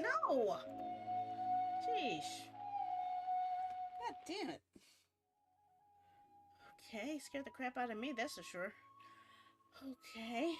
No! Jeez. God damn it. Okay, scared the crap out of me, that's for sure. Okay.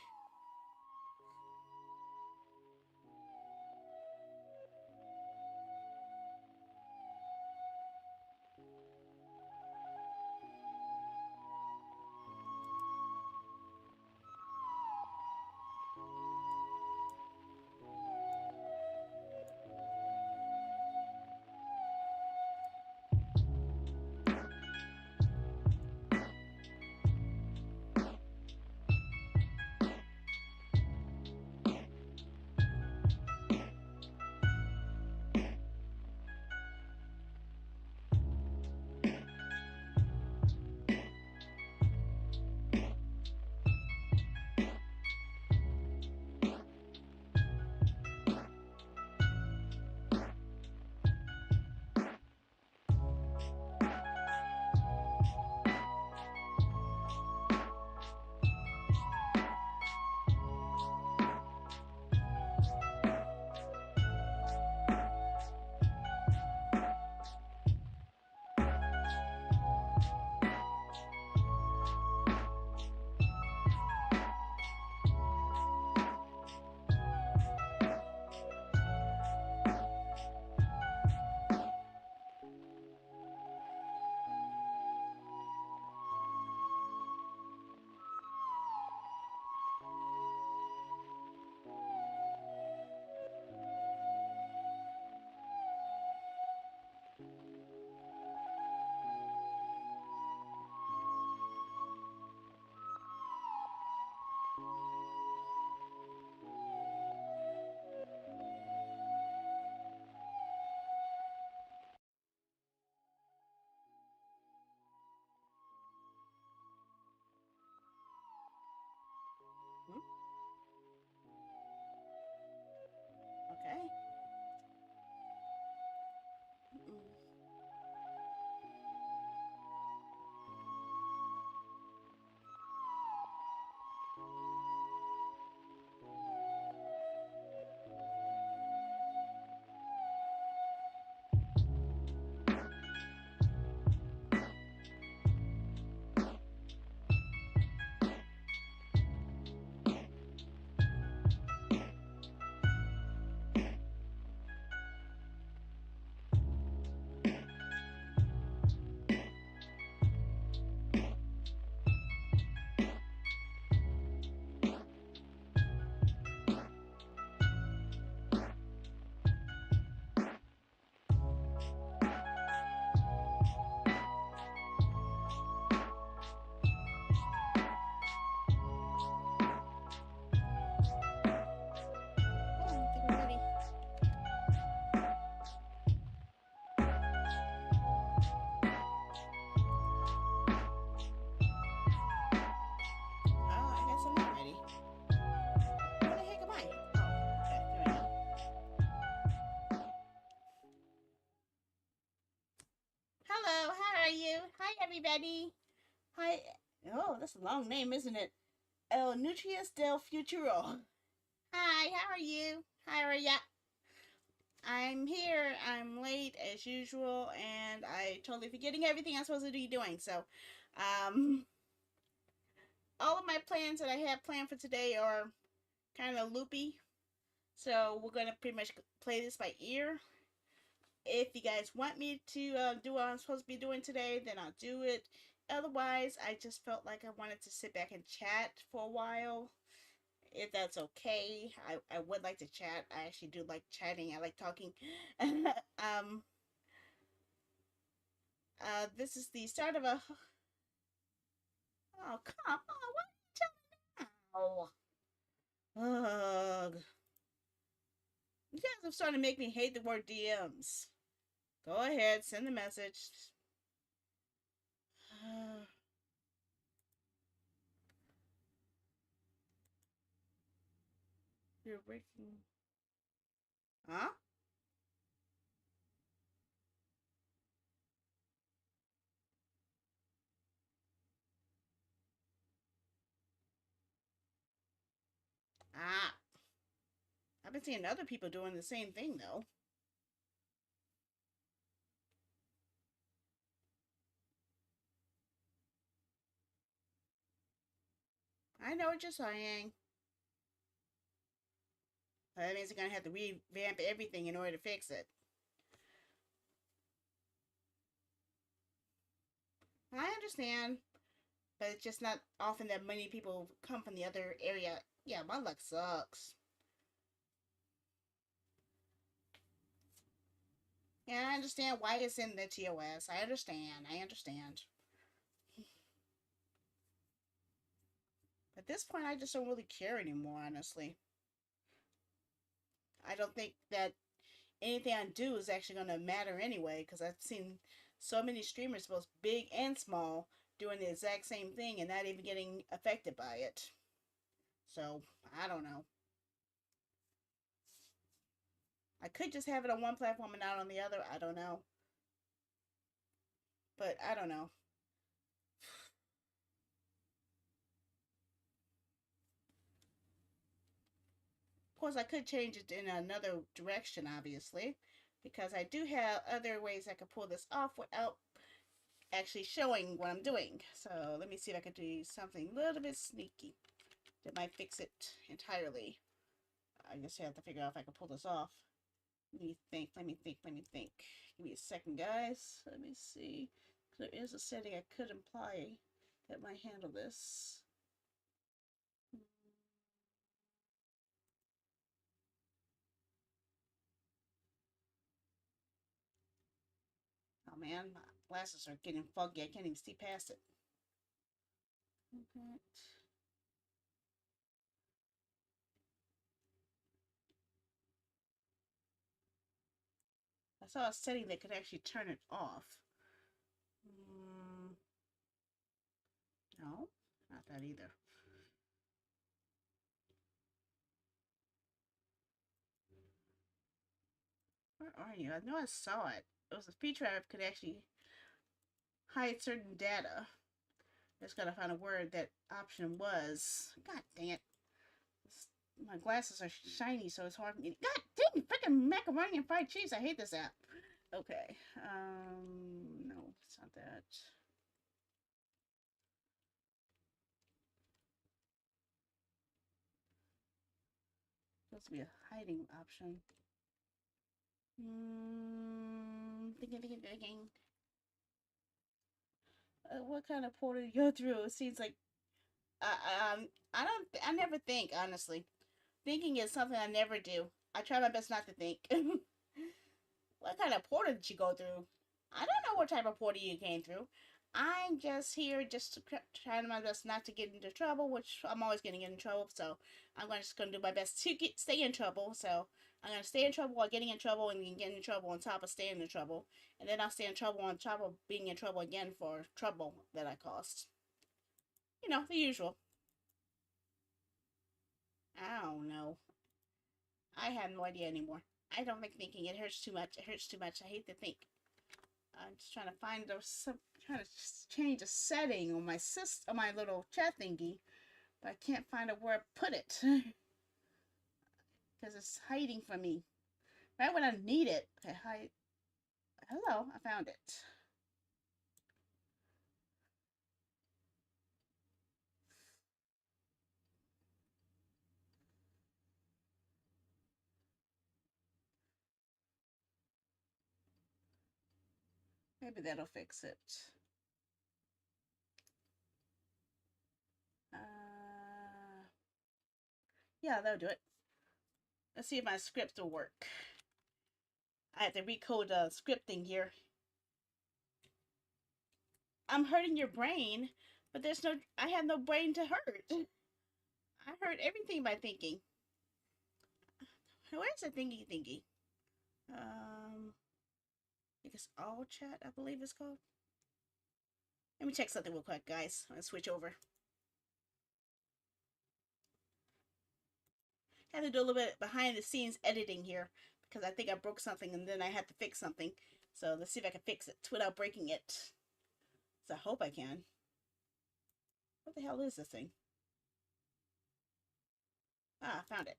Hmm? Okay. Mm-mm. Oh, I think we're ready. Oh, I guess I'm not ready. Where the heck am I? Oh, okay, there we go. Hello, how are you? Hi, everybody. Hi. Oh, that's a long name, isn't it? El Nutrius del Futuro. Hi, how are you? How are ya? I'm here. I'm late as usual, and I totally forgetting everything I'm supposed to be doing. So, um, all of my plans that I have planned for today are kind of loopy. So we're gonna pretty much play this by ear. If you guys want me to do what I'm supposed to be doing today, then I'll do it. Otherwise, I just felt like I wanted to sit back and chat for a while. If that's okay, I would like to chat. I actually do like chatting. I like talking. This is the start of a. Oh, come on! Why are you telling me now? Ugh. You guys have started to make me hate the word DMs. Go ahead, send the message. You're breaking. Huh? Ah, I've been seeing other people doing the same thing though. I know what you're saying. That means they're gonna have to revamp everything in order to fix it. I understand, but it's just not often that many people come from the other area. Yeah, my luck sucks. Yeah, I understand why it's in the TOS. I understand. I understand. At this point, I just don't really care anymore, honestly. I don't think that anything I do is actually going to matter anyway, because I've seen so many streamers, both big and small, doing the exact same thing and not even getting affected by it. So, I don't know. I could just have it on one platform and not on the other. I don't know. But I don't know. Of course, I could change it in another direction, obviously, because I do have other ways I could pull this off without actually showing what I'm doing. So let me see if I could do something a little bit sneaky that might fix it entirely. I guess I have to figure out if I can pull this off. Let me think, let me think, let me think. Give me a second, guys. Let me see. There is a setting I could apply that might handle this. Oh man, my glasses are getting foggy. I can't even see past it. Okay. I saw a setting that could actually turn it off. No, not that either. Where are you? I know I saw it. It was a feature I could actually hide certain data. Just gotta find a word that option was. God dang it. My glasses are shiny, so it's hard for me. God dang freaking macaroni and fried cheese. I hate this app. Okay. No, it's not that. Supposed to be a hiding option. Thinking. What kind of portal do you go through? It seems like I don't. I never think honestly. Thinking is something I never do. I try my best not to think. What kind of portal did you go through? I don't know what type of portal you came through. I'm just here just to try my best not to get into trouble, which I'm always getting in trouble. So I'm just going to do my best to stay in trouble. So I'm going to stay in trouble while getting in trouble and getting in trouble on top of staying in trouble. And then I'll stay in trouble on top of being in trouble again for trouble that I caused. You know, the usual. I don't know. I have no idea anymore. I don't like thinking. It hurts too much. It hurts too much. I hate to think. I'm just trying to find those. Trying to change a setting on my little chat thingy, but I can't find where I put it because it's hiding from me. Right when I need it. Okay, hide. Hello, I found it. Maybe that'll fix it. Yeah, that'll do it. Let's see if my script will work. I have to recode the scripting here. I'm hurting your brain, but there's no. I have no brain to hurt. I hurt everything by thinking. Where's the thingy? I guess all chat, I believe it's called. Let me check something real quick, guys. Let's switch over. I had to do a little bit behind the scenes editing here because I think I broke something and then I had to fix something. So let's see if I can fix it without breaking it. So I hope I can. What the hell is this thing? Ah, I found it.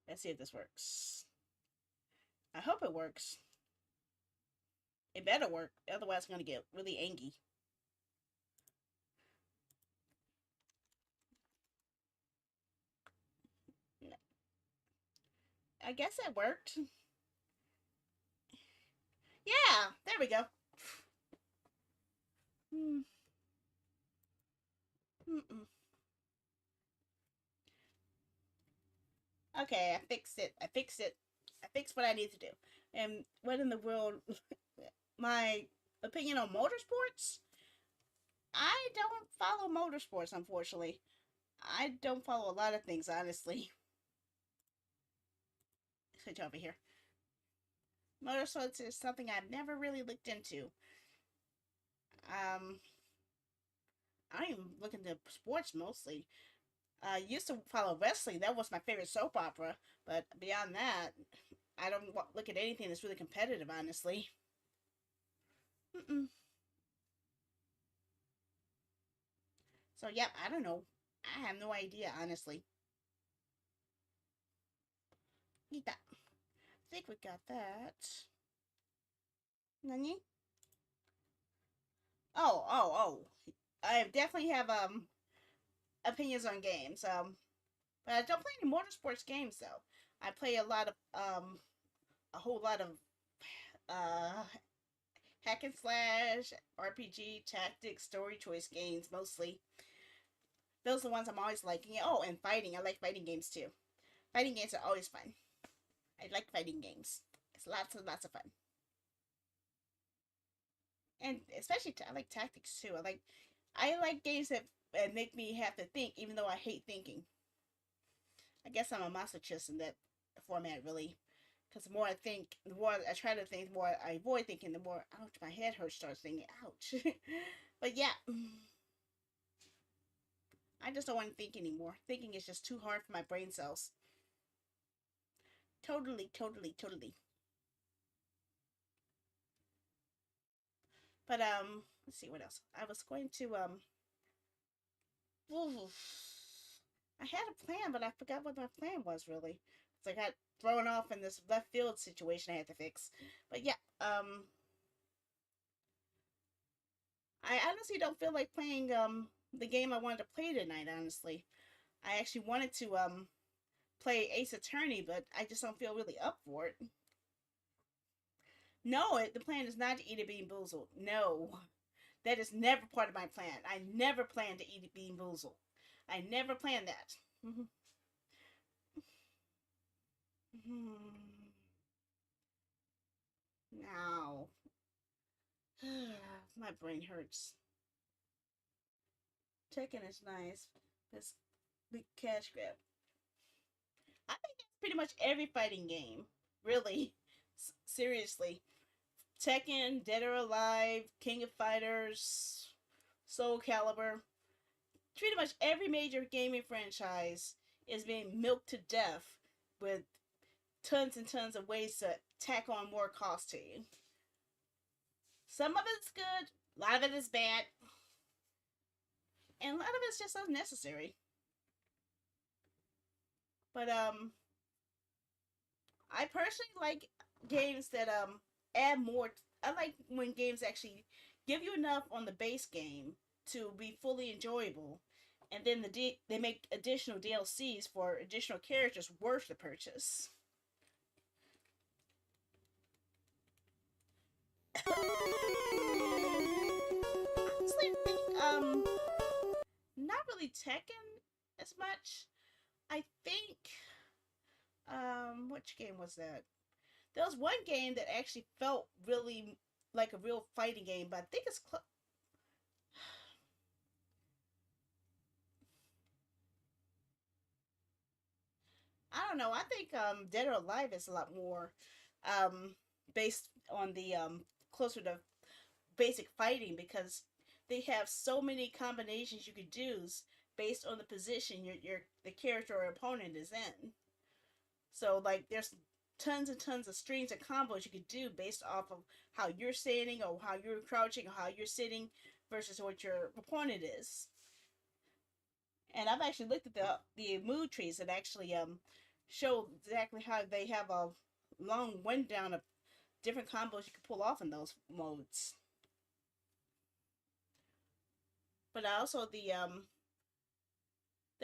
Let's see if this works. I hope it works. It better work, otherwise I'm gonna get really angry. I guess it worked. Yeah, there we go. Hmm. Mm-mm. Okay, I fixed it. I fixed it. I fixed what I need to do. And what in the world? My opinion on motorsports? I don't follow motorsports, unfortunately. I don't follow a lot of things, honestly. Switch over here. Motorsports is something I've never really looked into. Um, I don't even look into sports mostly. I used to follow wrestling. That was my favorite soap opera. But beyond that, I don't look at anything that's really competitive, honestly. Mm-mm. So, yep, I don't know. I have no idea, honestly. Eat that. I think we got that. Nani? Oh. I definitely have opinions on games. But I don't play any motorsports games though. I play a whole lot of uh hack and slash, RPG, tactics, story choice games mostly. Those are the ones I'm always liking. Oh, and fighting. I like fighting games too. Fighting games are always fun. I like fighting games. It's lots and lots of fun. And especially I like tactics too. I like games that make me have to think, even though I hate thinking. I guess I'm a masochist in that format, really. Because the more I think, the more I try to think, the more I avoid thinking, the more, ouch, my head hurts, starts thinking, ouch. But yeah, I just don't want to think anymore. Thinking is just too hard for my brain cells. Totally. But let's see what else. I was going to I had a plan, but I forgot what my plan was really. So I got thrown off in this left field situation I had to fix. But yeah, I honestly don't feel like playing the game I wanted to play tonight. Honestly, I actually wanted to play Ace Attorney, but I just don't feel really up for it. No, the plan is not to eat a Bean Boozled. No, that is never part of my plan. I never plan to eat a Bean Boozled. I never planned that. Now, my brain hurts. Tekken is nice. This big cash grab. I think that's pretty much every fighting game. Really. Seriously. Tekken, Dead or Alive, King of Fighters, Soul Calibur. Pretty much every major gaming franchise is being milked to death with tons and tons of ways to tack on more cost to you. Some of it's good, a lot of it is bad, and a lot of it's just unnecessary. But I personally like games that add more. I like when games actually give you enough on the base game to be fully enjoyable, and then they make additional DLCs for additional characters worth the purchase. Honestly, not really Tekken as much. I think which game was that? There was one game that actually felt really like a real fighting game, but I think I don't know. I think Dead or Alive is a lot more um based on the closer to basic fighting because they have so many combinations you could do based on the position your the character or opponent is in. So like there's tons and tons of strings of combos you could do based off of how you're standing or how you're crouching or how you're sitting versus what your opponent is. And I've actually looked at the mood trees and actually show exactly how they have a long rundown of different combos you can pull off in those modes. But also there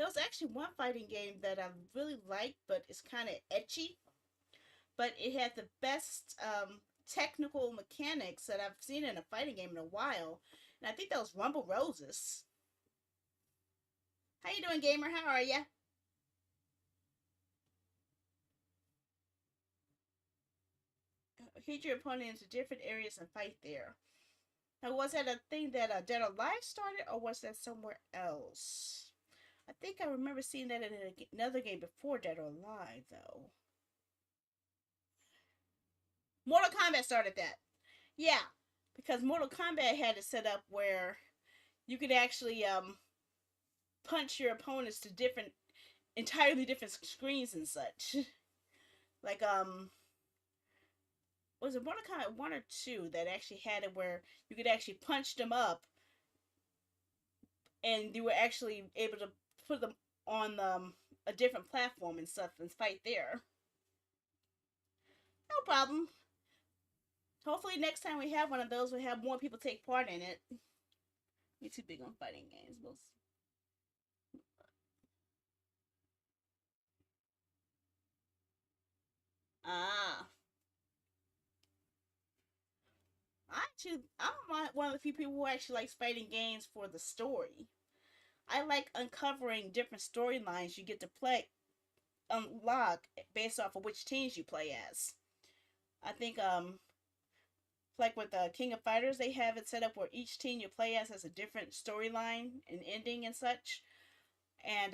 was actually one fighting game that I really liked, but it's kind of etchy. But it had the best technical mechanics that I've seen in a fighting game in a while, and I think that was Rumble Roses. How you doing, gamer? How are ya? Hit your opponent into different areas and fight there. Now, was that a thing that Dead or Alive started, or was that somewhere else? I think I remember seeing that in another game before Dead or Alive, though. Mortal Kombat started that. Yeah, because Mortal Kombat had it set up where you could actually punch your opponents to entirely different screens and such. Like was it Mortal Kombat 1 or 2 that actually had it where you could actually punch them up, and you were actually able to put them on a different platform and stuff and fight there. No problem. Hopefully next time we have one of those, we'll have more people take part in it. We're too big on fighting games. Ah. I'm one of the few people who actually likes fighting games for the story. I like uncovering different storylines you get to play, unlock based off of which teams you play as. I think like with King of Fighters, they have it set up where each team you play as has a different storyline and ending and such. And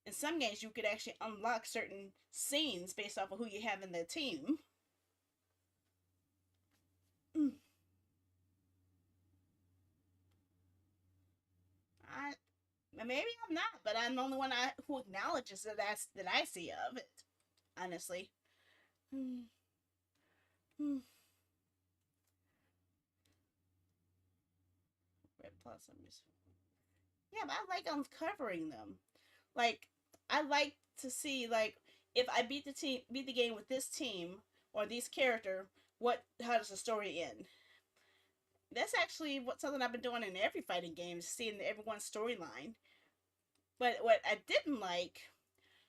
in some games, you could actually unlock certain scenes based off of who you have in the team. I maybe I'm not, but I'm the only one who acknowledges that I see of it. Honestly. Red Blossoms. Yeah, but I like uncovering them. Like I like to see like if I beat the game with this team or this character, how does the story end? That's actually something I've been doing in every fighting game, seeing everyone's storyline. But what I didn't like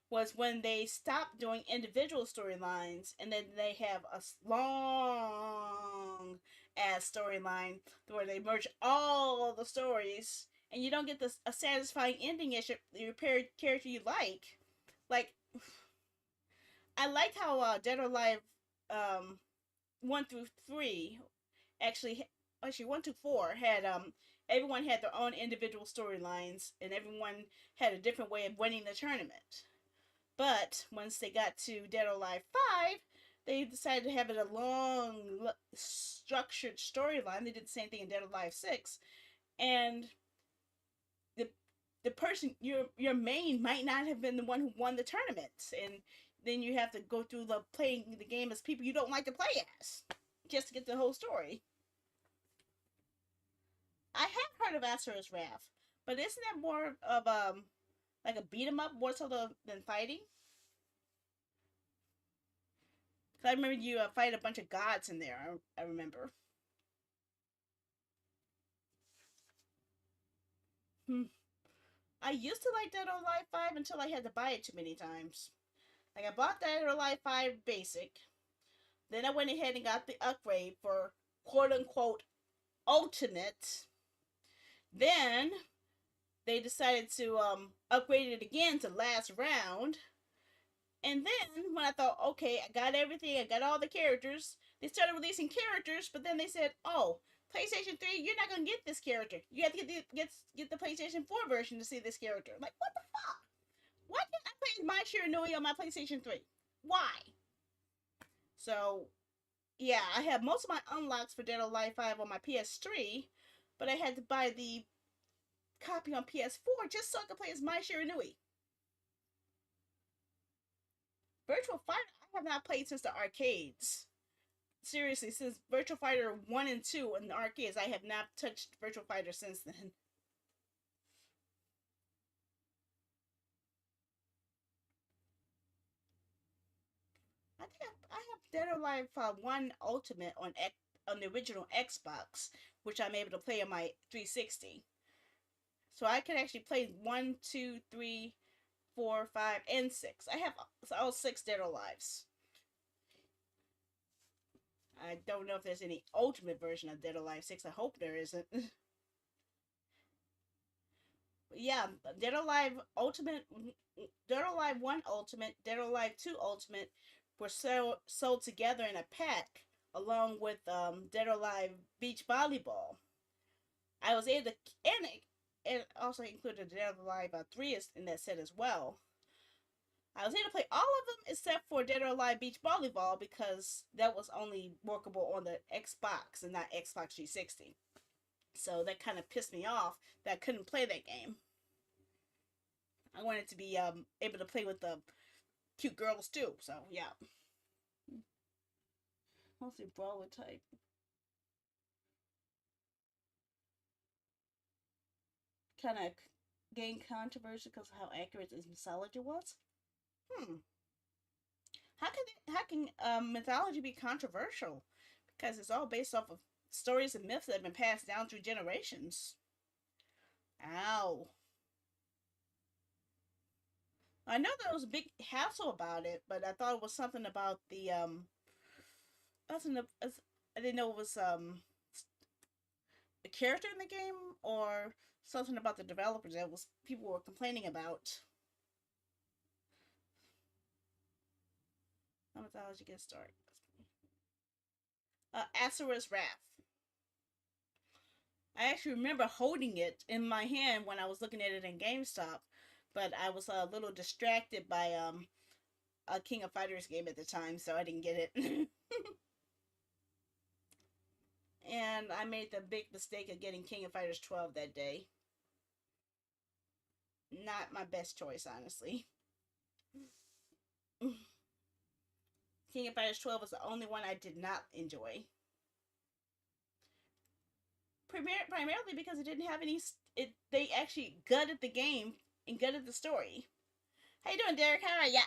was when they stopped doing individual storylines and then they have a long ass storyline where they merge all the stories and you don't get a satisfying ending as your character you like. Like, I like how Dead or Alive 1 through 3 actually 1 to 4 had everyone had their own individual storylines and everyone had a different way of winning the tournament. But once they got to Dead or Alive 5, they decided to have it a long, structured storyline. They did the same thing in Dead or Alive 6, and the person your main might not have been the one who won the tournament, and then you have to go through playing the game as people you don't like to play as, just to get the whole story. I have heard of Asura's Wrath, but isn't that more of like a beat 'em up more so than fighting? Cause I remember you fight a bunch of gods in there. I remember. Hmm. I used to like Dead or Alive 5 until I had to buy it too many times. Like I bought Dead or Alive 5 basic, then I went ahead and got the upgrade for quote unquote ultimate. Then they decided to upgrade it again to last round. And then when I thought, okay, I got everything, I got all the characters, they started releasing characters, but then they said, oh, PlayStation 3, you're not gonna get this character. You have to get the PlayStation 4 version to see this character. I'm like, what the fuck? Why can't I play My Shiranui on my PlayStation 3? Why? So yeah, I have most of my unlocks for Dead or Alive 5 on my PS3, but I had to buy the copy on PS4 just so I could play as Mai Shiranui. Virtual Fighter, I have not played since the arcades. Seriously, since Virtual Fighter 1 and 2 in the arcades, I have not touched Virtual Fighter since then. I think I have Dead or Alive 1 Ultimate on the original Xbox, which I'm able to play on my 360. So I can actually play 1, 2, 3, 4, 5, and 6. I have all 6 Dead or Alives. I don't know if there's any ultimate version of Dead or Alive 6. I hope there isn't. Yeah, Dead or Alive Ultimate, Dead or Alive 1 Ultimate, Dead or Alive 2 Ultimate were sold together in a pack along with Dead or Alive Beach Volleyball. I was able to, and it also included Dead or Alive 3 in that set as well. I was able to play all of them except for Dead or Alive Beach Volleyball because that was only workable on the Xbox and not Xbox 360. So that kind of pissed me off that I couldn't play that game. I wanted to be able to play with the cute girls too. So yeah, mostly brawler type. Kind of gained controversy because of how accurate his mythology was. Hmm. How can mythology be controversial? Because it's all based off of stories and myths that have been passed down through generations. Ow. I know there was a big hassle about it, but I thought it was something about the I didn't know it was a character in the game or something about the developers that was people were complaining about. How mythology get started? Asura's Wrath. I actually remember holding it in my hand when I was looking at it in GameStop, but I was a little distracted by a King of Fighters game at the time, so I didn't get it. And I made the big mistake of getting King of Fighters 12 that day. Not my best choice, honestly. King of Fighters 12 was the only one I did not enjoy. Primarily because it didn't have any. They actually gutted the game and gutted the story. How you doing, Derek? How are ya?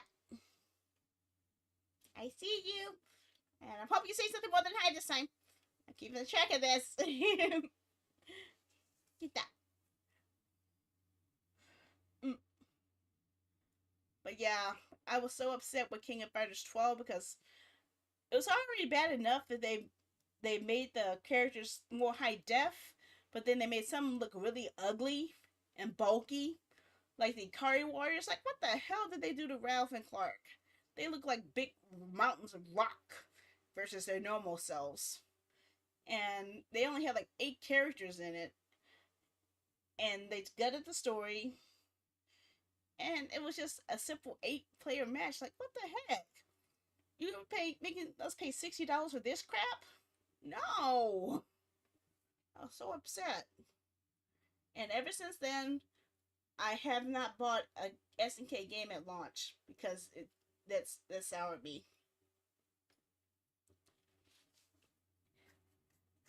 I see you, and I hope you say something more than hi this time. I'm keeping track of this. Get that. Mm. But yeah, I was so upset with King of Fighters 12 because it was already bad enough that they made the characters more high def, but then they made some look really ugly and bulky, like the Ikari Warriors. Like, what the hell did they do to Ralph and Clark? They look like big mountains of rock versus their normal selves. And they only had like 8 characters in it, and they gutted the story, and it was just a simple 8-player match. Like, what the heck? You making us pay $60 for this crap? No, I was so upset. And ever since then, I have not bought a SNK game at launch because that soured me.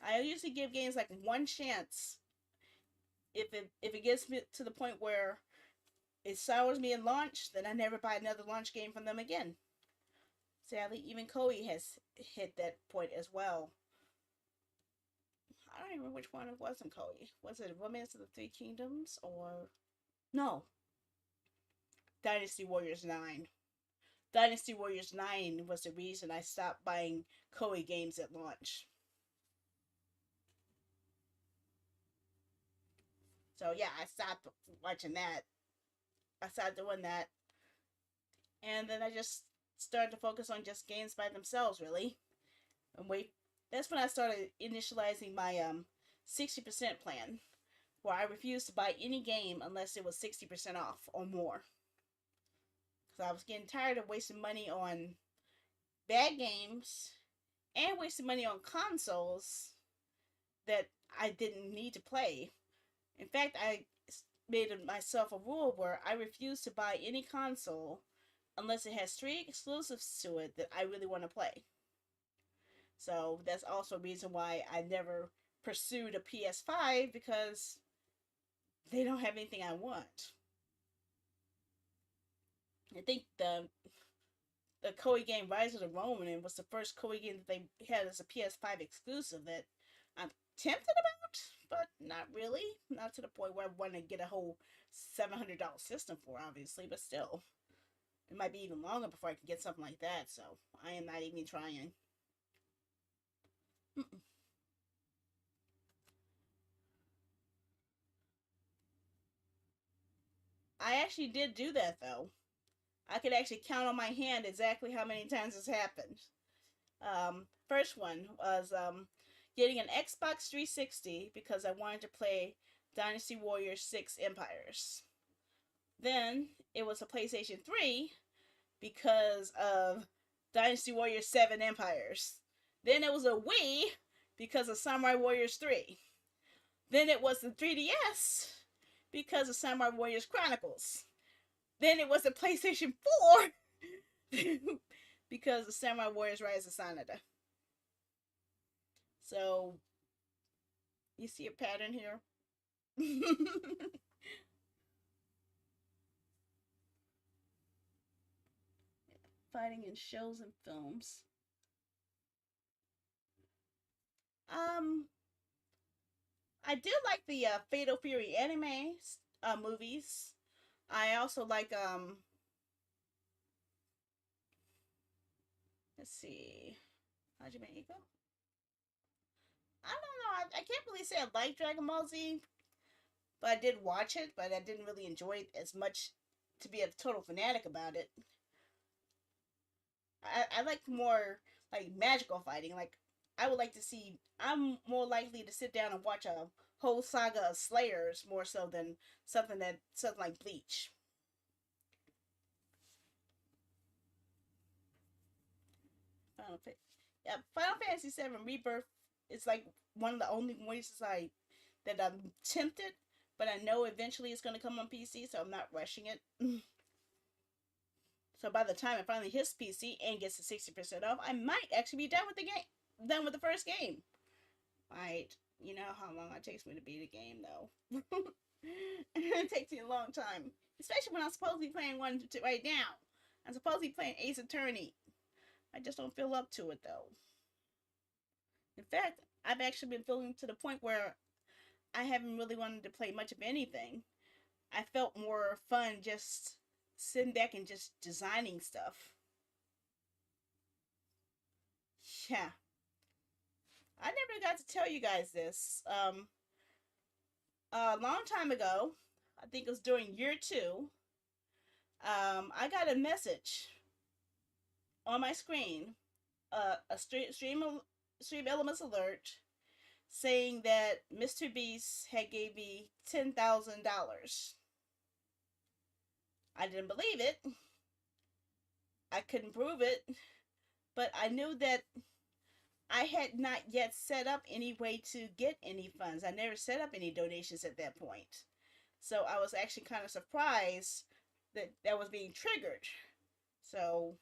I usually give games like one chance. If it gets me to the point where it sours me in launch, then I never buy another launch game from them again. Sadly, even Koei has hit that point as well. I don't even remember which one it was in Koei. Was it Romance of the Three Kingdoms or no? Dynasty Warriors 9. Dynasty Warriors 9 was the reason I stopped buying Koei games at launch. So yeah, I stopped watching that. I stopped doing that. And then I just started to focus on just games by themselves, really. And wait, that's when I started initializing my 60% plan, where I refused to buy any game unless it was 60% off or more. Because I was getting tired of wasting money on bad games and wasting money on consoles that I didn't need to play. In fact, I made myself a rule where I refuse to buy any console unless it has 3 exclusives to it that I really want to play. So that's also a reason why I never pursued a PS5 because they don't have anything I want. I think the a Koei game, Rise of the Ronin, and was the first Koei game that they had as a PS5 exclusive that I'm tempted about, but not really. Not to the point where I want to get a whole $700 system for, obviously, but still. It might be even longer before I can get something like that, so I am not even trying. I actually did do that, though. I could actually count on my hand exactly how many times this happened. First one was getting an Xbox 360 because I wanted to play Dynasty Warriors 6 Empires. Then it was a PlayStation 3 because of Dynasty Warriors 7 Empires. Then it was a Wii because of Samurai Warriors 3. Then it was the 3DS because of Samurai Warriors Chronicles. Then it was the PlayStation 4 because of Samurai Warriors Rise of Sanada. So, you see a pattern here? Fighting in shows and films. I do like the Fatal Fury anime movies. I also like let's see, Hajime Iko. I don't know. I can't really say I like Dragon Ball Z, but I did watch it, but I didn't really enjoy it as much to be a total fanatic about it. I like more like magical fighting. Like I would like to see. I'm more likely to sit down and watch a whole saga of Slayers more so than something like Bleach. Final Fa- yeah, Final Fantasy VII Rebirth is like one of the only voices that I'm tempted, but I know eventually it's going to come on PC, so I'm not rushing it. So by the time it finally hits PC and gets to 60% off, I might actually be done with the game, done with the first game. Right? You know how long it takes me to beat a game, though. It takes me a long time, especially when I'm supposed to be playing one right now. I'm supposed to be playing Ace Attorney. I just don't feel up to it though. In fact, I've actually been feeling to the point where I haven't really wanted to play much of anything. I felt more fun just sitting back and just designing stuff. Yeah. I never got to tell you guys this. A long time ago, I think it was during year two, I got a message on my screen, a stream elements alert saying that Mr. Beast had gave me $10,000. I didn't believe it. I couldn't prove it, but I knew that I had not yet set up any way to get any funds. I never set up any donations at that point. So I was actually kind of surprised that that was being triggered. So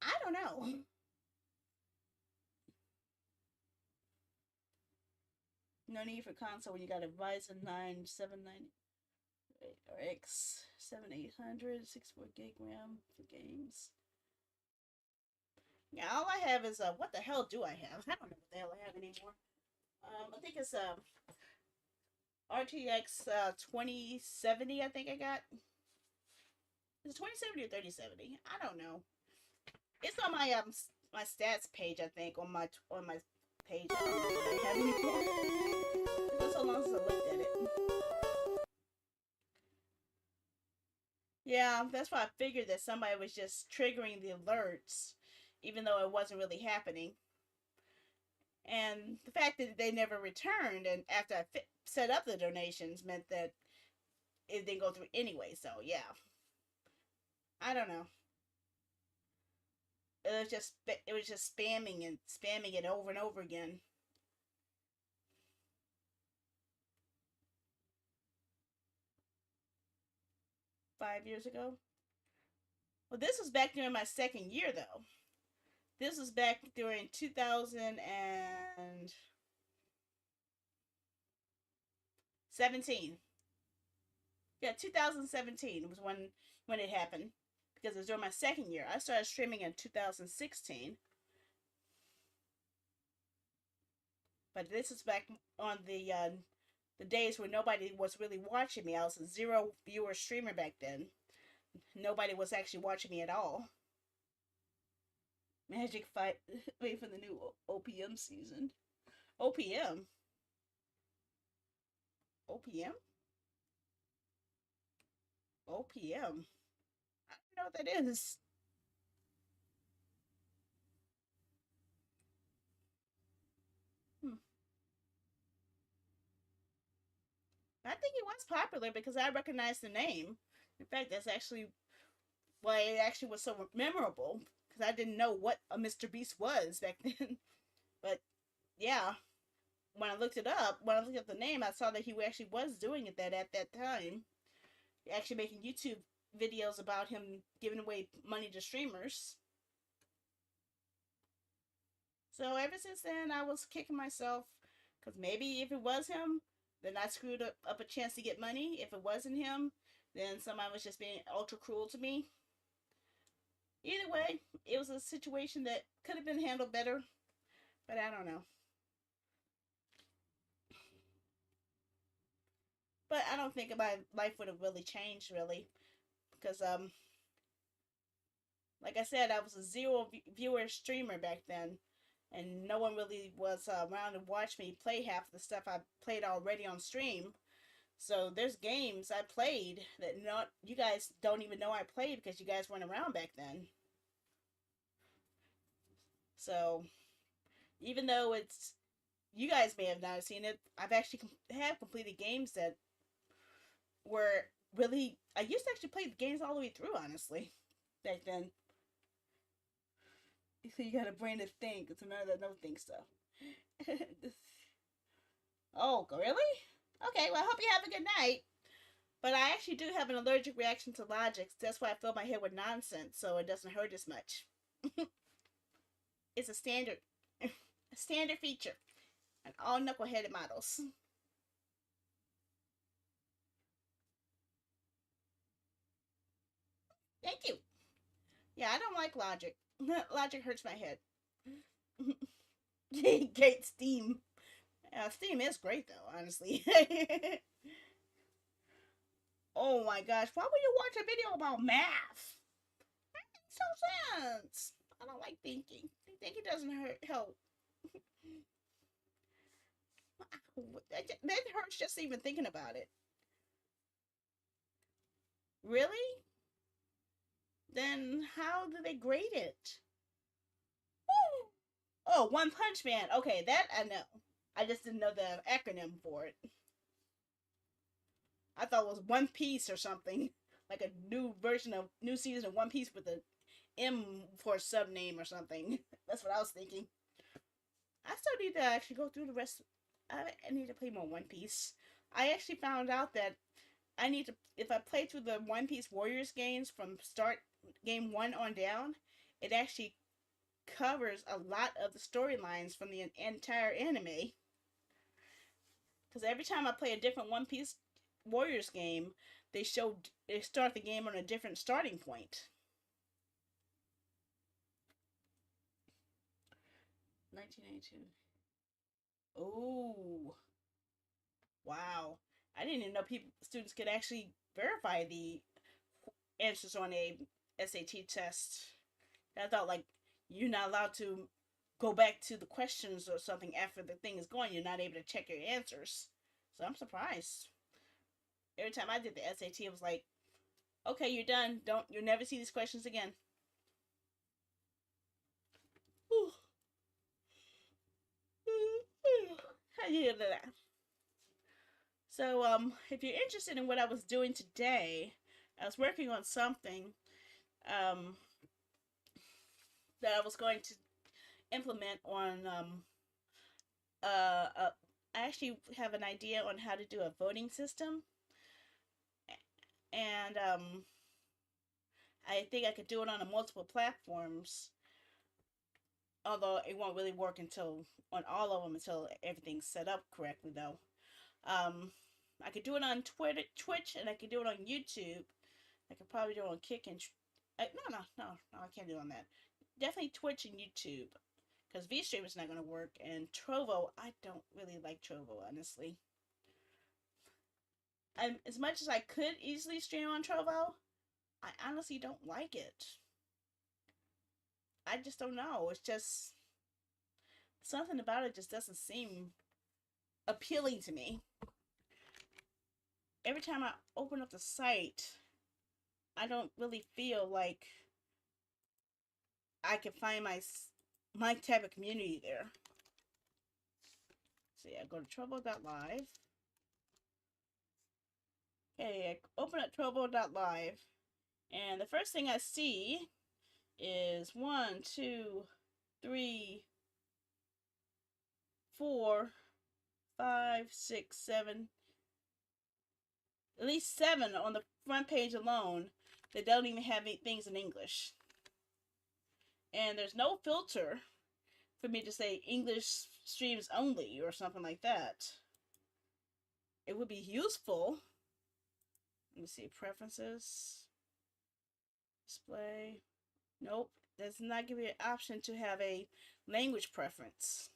I don't know. No need for console when you got a Ryzen 9 790 or X 7800 64 gig RAM for games. Yeah, all I have is what the hell do I have? I don't know what the hell I have anymore. I think it's RTX 2070. I think I got. Is it 2070 or 3070? I don't know. It's on my stats page. I think on my page. I don't know what I have anymore. It's been so long since I looked at it. Yeah, that's why I figured that somebody was just triggering the alerts, even though it wasn't really happening. And the fact that they never returned, and after I set up the donations, meant that it didn't go through anyway. So yeah, I don't know. It was just spamming and spamming it over and over again. 5 years ago. Well, this was back during my second year though. This was back during 2017. Yeah, 2017 was when it happened. because it was during my second year. I started streaming in 2016, but this is back on the days where nobody was really watching me. I was a zero viewer streamer back then. Nobody was actually watching me at all. Magic Fight. Wait for the new OPM season. OPM? OPM? OPM? I don't know what that is. Hmm. I think it was popular because I recognized the name. In fact, that's actually why it actually was so memorable because I didn't know what a Mr. Beast was back then. But yeah, when I looked up the name, I saw that he actually was doing it that at that time, actually making YouTube videos about him giving away money to streamers. So ever since then, I was kicking myself because maybe if it was him, then I screwed up a chance to get money. If it wasn't him, then somebody was just being ultra cruel to me. Either way, it was a situation that could have been handled better, but I don't know. But I don't think my life would have really changed really because like I said, I was a zero viewer streamer back then, and no one really was around to watch me play half the stuff I played already on stream. So there's games I played that not you guys don't even know I played because you guys weren't around back then. So even though it's you guys may have not seen it, I've actually have completed games that were really I used to actually play the games all the way through honestly back then. So you got a brain to think. It's another that no think stuff. Oh, really? Okay, well, I hope you have a good night. But I actually do have an allergic reaction to logics. That's why I fill my head with nonsense so it doesn't hurt as much. It's a standard feature on all knuckleheaded models. Thank you. Yeah, I don't like logic. Logic hurts my head. Great Steam. Steam is great though, honestly. Oh my gosh, why would you watch a video about math? That makes no sense. I don't like thinking. Thinking doesn't help. That hurts just even thinking about it. Really? Then how do they grade it? Woo! Oh, One Punch Man. Okay, that I know. I just didn't know the acronym for it. I thought it was One Piece or something. Like a new version of new season of One Piece with a M for a sub name or something. That's what I was thinking. I still need to actually go through the rest. I need to play more One Piece. I actually found out that I need to, if I play through the One Piece Warriors games from start game one on down, it actually covers a lot of the storylines from the entire anime. Because every time I play a different One Piece Warriors game, they start the game on a different starting point. 1992. Oh, wow! I didn't even know students could actually verify the answers on a SAT test. I thought like you're not allowed to go back to the questions or something after the thing is going. You're not able to check your answers. So I'm surprised. Every time I did the SAT, it was like, okay, you're done. Don't you'll never see these questions again. How do you do that? So if you're interested in what I was doing today, I was working on something um, that I was going to implement on I actually have an idea on how to do a voting system, and I think I could do it on a multiple platforms. Although it won't really work until on all of them until everything's set up correctly, though. Um, I could do it on Twitter, Twitch, and I could do it on YouTube. I could probably do it on Kick and No, I can't do on that. Definitely Twitch and YouTube. Because VStream is not going to work. And Trovo, I don't really like Trovo, honestly. As much as I could easily stream on Trovo, I honestly don't like it. I just don't know. It's just something about it just doesn't seem appealing to me. Every time I open up the site, I don't really feel like I can find my type of community there. So yeah, go to Trovo.live. Okay, I open up Trovo.live, and the first thing I see is 1, 2, 3, 4, 5, 6, 7, at least 7 on the front page alone that don't even have things in English. And there's no filter for me to say English streams only or something like that. It would be useful. Let me see, preferences, display. Nope, does not give you an option to have a language preference.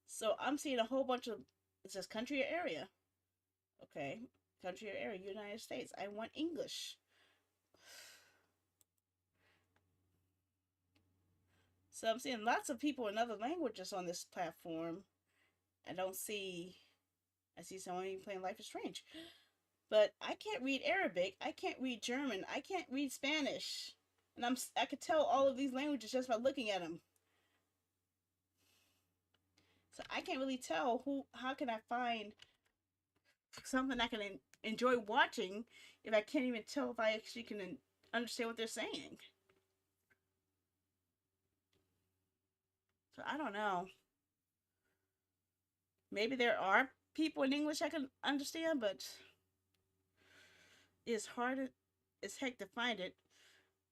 So I'm seeing a whole bunch of, it says country or area. Okay, country or area, United States. I want English. So I'm seeing lots of people in other languages on this platform. I see someone even playing Life is Strange. But I can't read Arabic. I can't read German. I can't read Spanish. And I could tell all of these languages just by looking at them. So I can't really tell how can I find something I can enjoy watching if I can't even tell if I actually can understand what they're saying. So I don't know. Maybe there are people in English I can understand, but it's hard as heck to find it.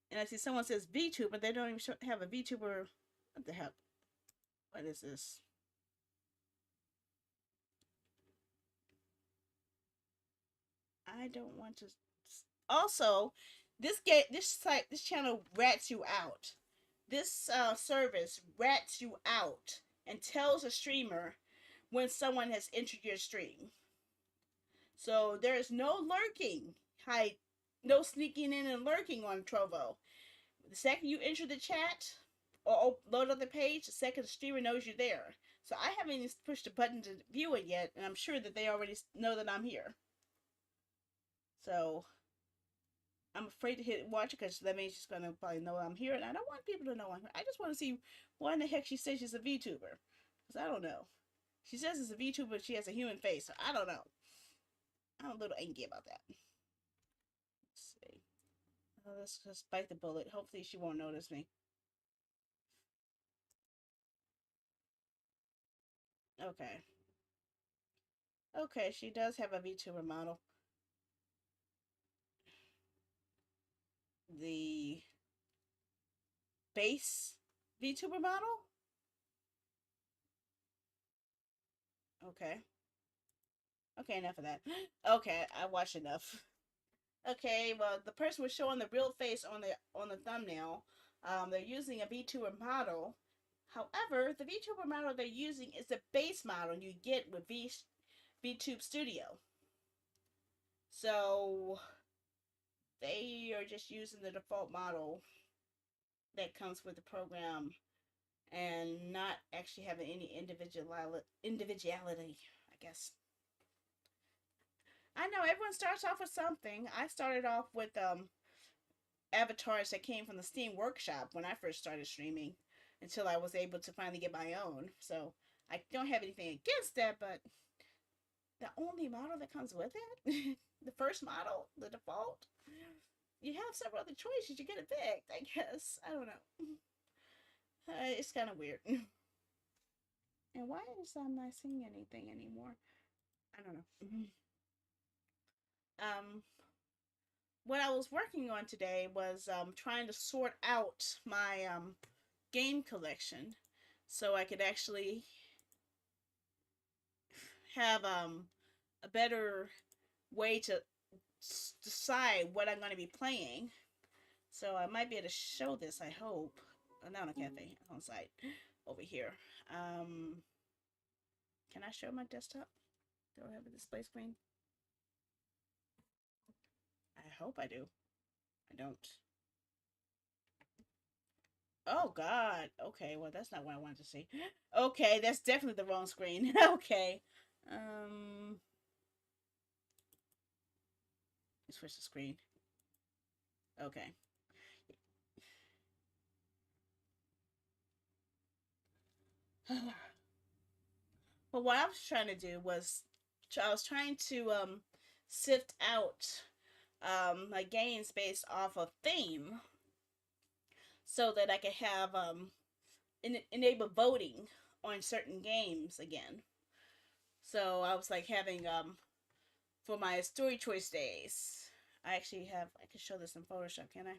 And I see someone says VTuber, but they don't even have a VTuber. What the heck? What is this? I don't want to. Also, this channel rats you out. This service rats you out and tells a streamer when someone has entered your stream. So there is no lurking, no sneaking in and lurking on Trovo. The second you enter the chat or load up the page, the second the streamer knows you're there. So I haven't even pushed the button to view it yet, and I'm sure that they already know that I'm here. So I'm afraid to hit watch it because that means she's gonna probably know I'm here, and I don't want people to know I'm here. I just want to see why in the heck she says she's a VTuber, because I don't know. She says it's a VTuber, but she has a human face, so I don't know. I'm a little angry about that. Let's see. Oh, let's just bite the bullet. Hopefully she won't notice me. Okay. Okay, she does have a VTuber model. The base VTuber model? Okay. Okay, enough of that. Okay, I watched enough. Okay, well, the person was showing the real face on the thumbnail. They're using a VTuber model. However, the VTuber model they're using is the base model you get with VTube Studio. So they are just using the default model that comes with the program and not actually having any individuality, I guess. I know everyone starts off with something. I started off with avatars that came from the Steam Workshop when I first started streaming until I was able to finally get my own. So I don't have anything against that, but the only model that comes with it, the first model, the default, you have several other choices. You get it picked, I guess. I don't know. It's kind of weird. And why is I'm not seeing anything anymore? I don't know. Um, what I was working on today was trying to sort out my game collection so I could actually have a better way to decide what I'm going to be playing. So I might be able to show this, I hope. Not on cafe, on site. Over here. Can I show my desktop? Do I have a display screen? I hope I do. I don't. Oh God. Okay, well that's not what I wanted to see. Okay, that's definitely the wrong screen. Okay. Switch the screen. Okay. But what I was trying to do was, I was trying to sift out like games based off of theme, so that I could have enable voting on certain games again. So I was like having for my story choice days. I actually have. I can show this in Photoshop, can I?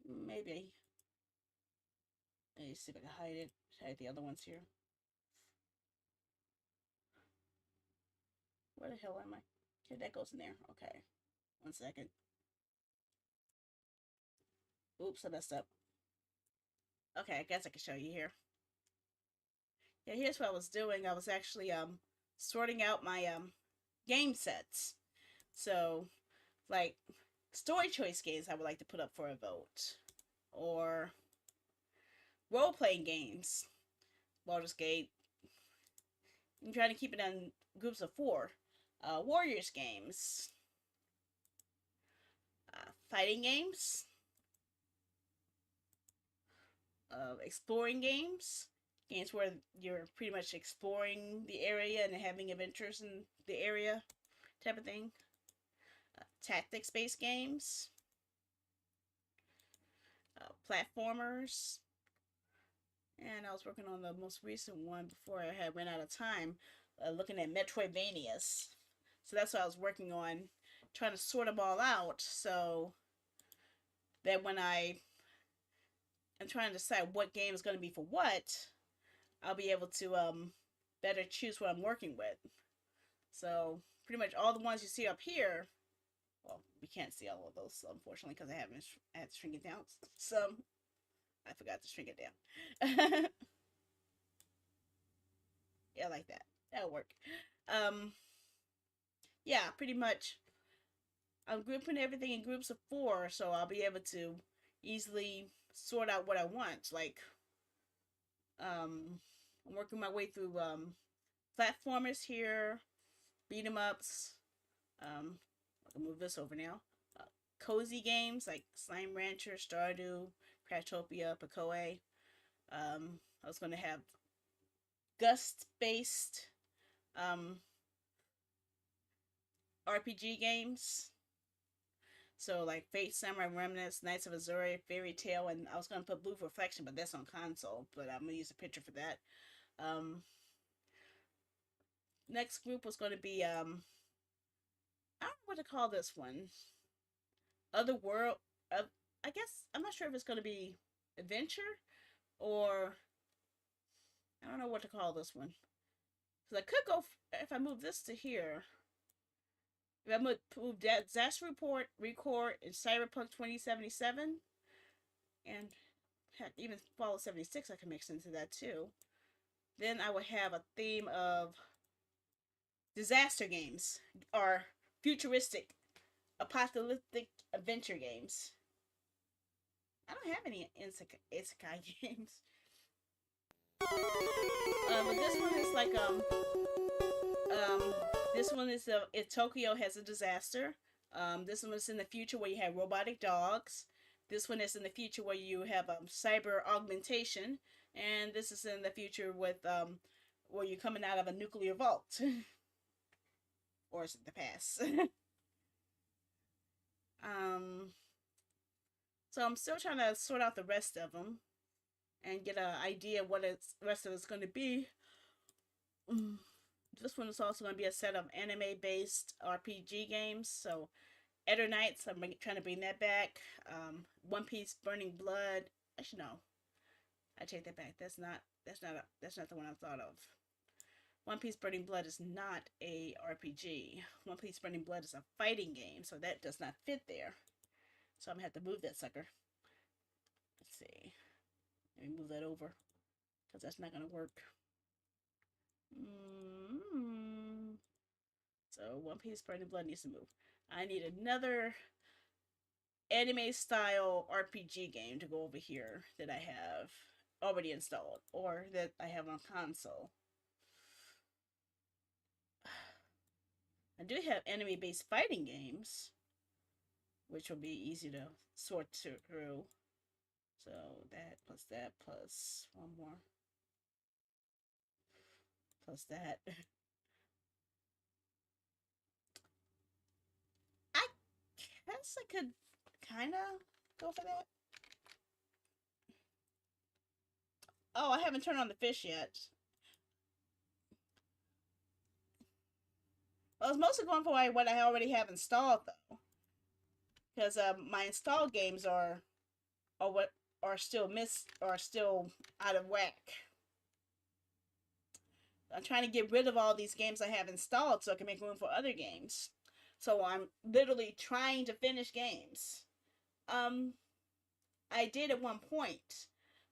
Maybe. Let me see if I can hide it. Hide the other ones here. Where the hell am I? Okay, that goes in there. Okay. 1 second. Oops, I messed up. Okay, I guess I can show you here. Yeah, here's what I was doing. I was actually sorting out my game sets. So, like story choice games I would like to put up for a vote, or role playing games. Baldur's Gate. I'm trying to keep it in groups of 4. Warriors games. Fighting games. Exploring games. Games where you're pretty much exploring the area and having adventures in the area, type of thing. Tactics based games. Platformers. And I was working on the most recent one before I had ran out of time, looking at Metroidvanias. So that's what I was working on, trying to sort them all out, so that when I am trying to decide what game is going to be for what, I'll be able to better choose what I'm working with. So pretty much all the ones you see up here, well, we can't see all of those, unfortunately, because I had to shrink it down. So I forgot to shrink it down. Yeah, like that. That'll work. Um, yeah, pretty much. I'm grouping everything in groups of 4, so I'll be able to easily sort out what I want. Like, I'm working my way through platformers here, beat 'em ups. I can move this over now. Cozy games like Slime Rancher, Stardew, Crashtopia, Pacoe. I was going to have Gust based RPG games. So like Fate, Samurai Remnants, Knights of Azure, Fairy Tail, and I was gonna put Blue Reflection, but that's on console. But I'm gonna use a picture for that. Next group was gonna be I don't know what to call this one. Other World. I guess I'm not sure if it's gonna be adventure or I don't know what to call this one. Cause I could go if I move this to here. If I move that Disaster Report, Record, and Cyberpunk 2077, and heck, even Fallout 76 I can mix into that too. Then I would have a theme of disaster games or futuristic apocalyptic adventure games. I don't have any isekai games. But this one is like this one is if Tokyo has a disaster. This one is in the future where you have robotic dogs. This one is in the future where you have cyber augmentation, and this is in the future with where you're coming out of a nuclear vault, or is it the past? um, so I'm still trying to sort out the rest of them and get an idea what it's rest of it's going to be. This one is also going to be a set of anime-based RPG games. So, Eternights, I'm trying to bring that back. One Piece, Burning Blood. Actually, no, I take that back. That's not the one I thought of. One Piece Burning Blood is not a RPG. One Piece Burning Blood is a fighting game, so that does not fit there. So I'm gonna have to move that sucker. Let's see. Let me move that over, because that's not gonna work. So One Piece Burning Blood needs to move. I need another anime style RPG game to go over here that I have already installed or that I have on console. I do have anime based fighting games, which will be easy to sort through. So that plus one more plus that. I guess I could kind of go for that. Oh, I haven't turned on the fish yet. Well, I was mostly going for what I already have installed, though, because my installed games are what are still out of whack. I'm trying to get rid of all these games I have installed so I can make room for other games. So I'm literally trying to finish games. I did at one point,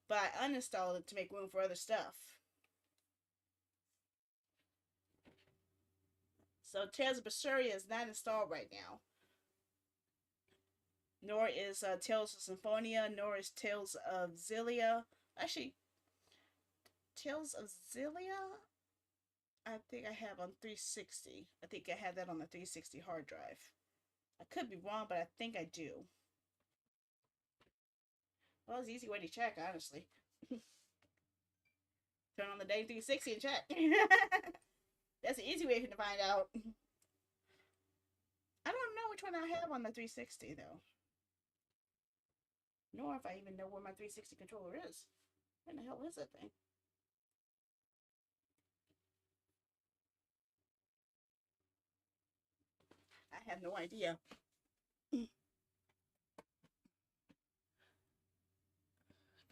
but I uninstalled it to make room for other stuff. So Tales of Berseria is not installed right now. Nor is Tales of Symphonia, nor is Tales of Xillia. Actually, Tales of Xillia, I think I have on 360. I think I have that on the 360 hard drive. I could be wrong, but I think I do. Well, it's an easy way to check, honestly. Turn on the day 360 and check. That's an easy way to find out. I don't know which one I have on the 360, though. Nor if I even know where my 360 controller is. Where the hell is that thing? I have no idea.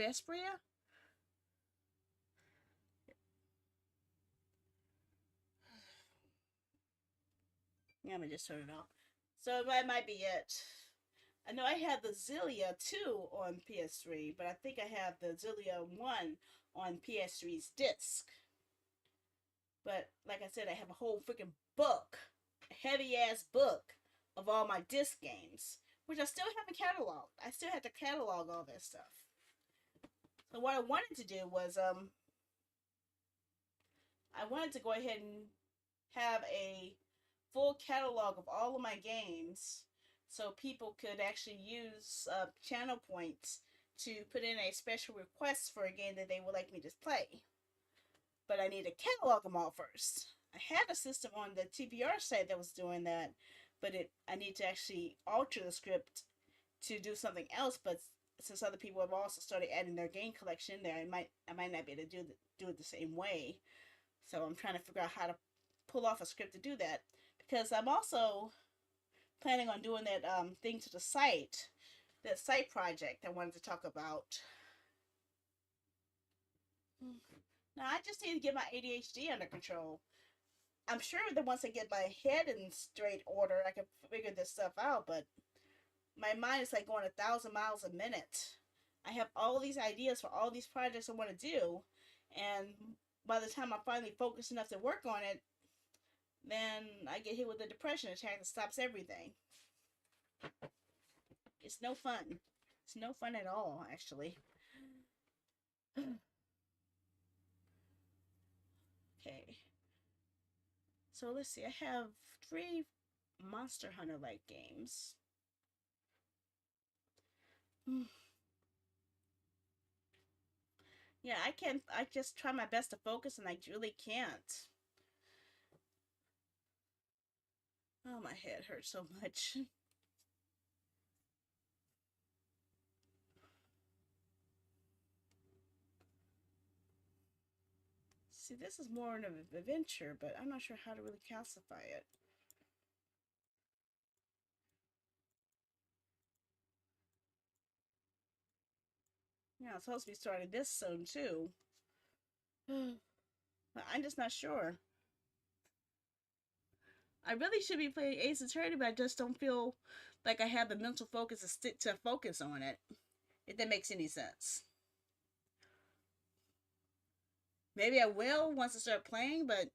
Vesperia? Yeah, I'm gonna just turn it off. So that might be it. I know I have the Xillia 2 on PS3, but I think I have the Xillia 1 on PS3's disc. But like I said, I have a whole freaking book, a heavy ass book of all my disc games, which I still haven't cataloged. I still have to catalog all that stuff. So what I wanted to do was I wanted to go ahead and have a full catalog of all of my games so people could actually use channel points to put in a special request for a game that they would like me to play. But I need to catalog them all first. I had a system on the TBR site that was doing that, but I need to actually alter the script to do something else. But since other people have also started adding their game collection there, I might not be able to do it the same way. So I'm trying to figure out how to pull off a script to do that, because I'm also planning on doing that thing to the site, that site project I wanted to talk about. Now I just need to get my ADHD under control. I'm sure that once I get my head in straight order, I can figure this stuff out. But my mind is like going 1,000 miles a minute. I have all these ideas for all these projects I want to do, and by the time I'm finally focused enough to work on it, then I get hit with a depression attack that stops everything. It's no fun. It's no fun at all, actually. Okay. So let's see. I have 3 Monster Hunter like games. Yeah, I can't. I just try my best to focus and I really can't. Oh, my head hurts so much. See, this is more of an adventure, but I'm not sure how to really calcify it. Yeah, I'm supposed to be starting this soon, too. I'm just not sure. I really should be playing Ace Attorney, but I just don't feel like I have the mental focus to stick to focus on it. If that makes any sense. Maybe I will once I start playing, but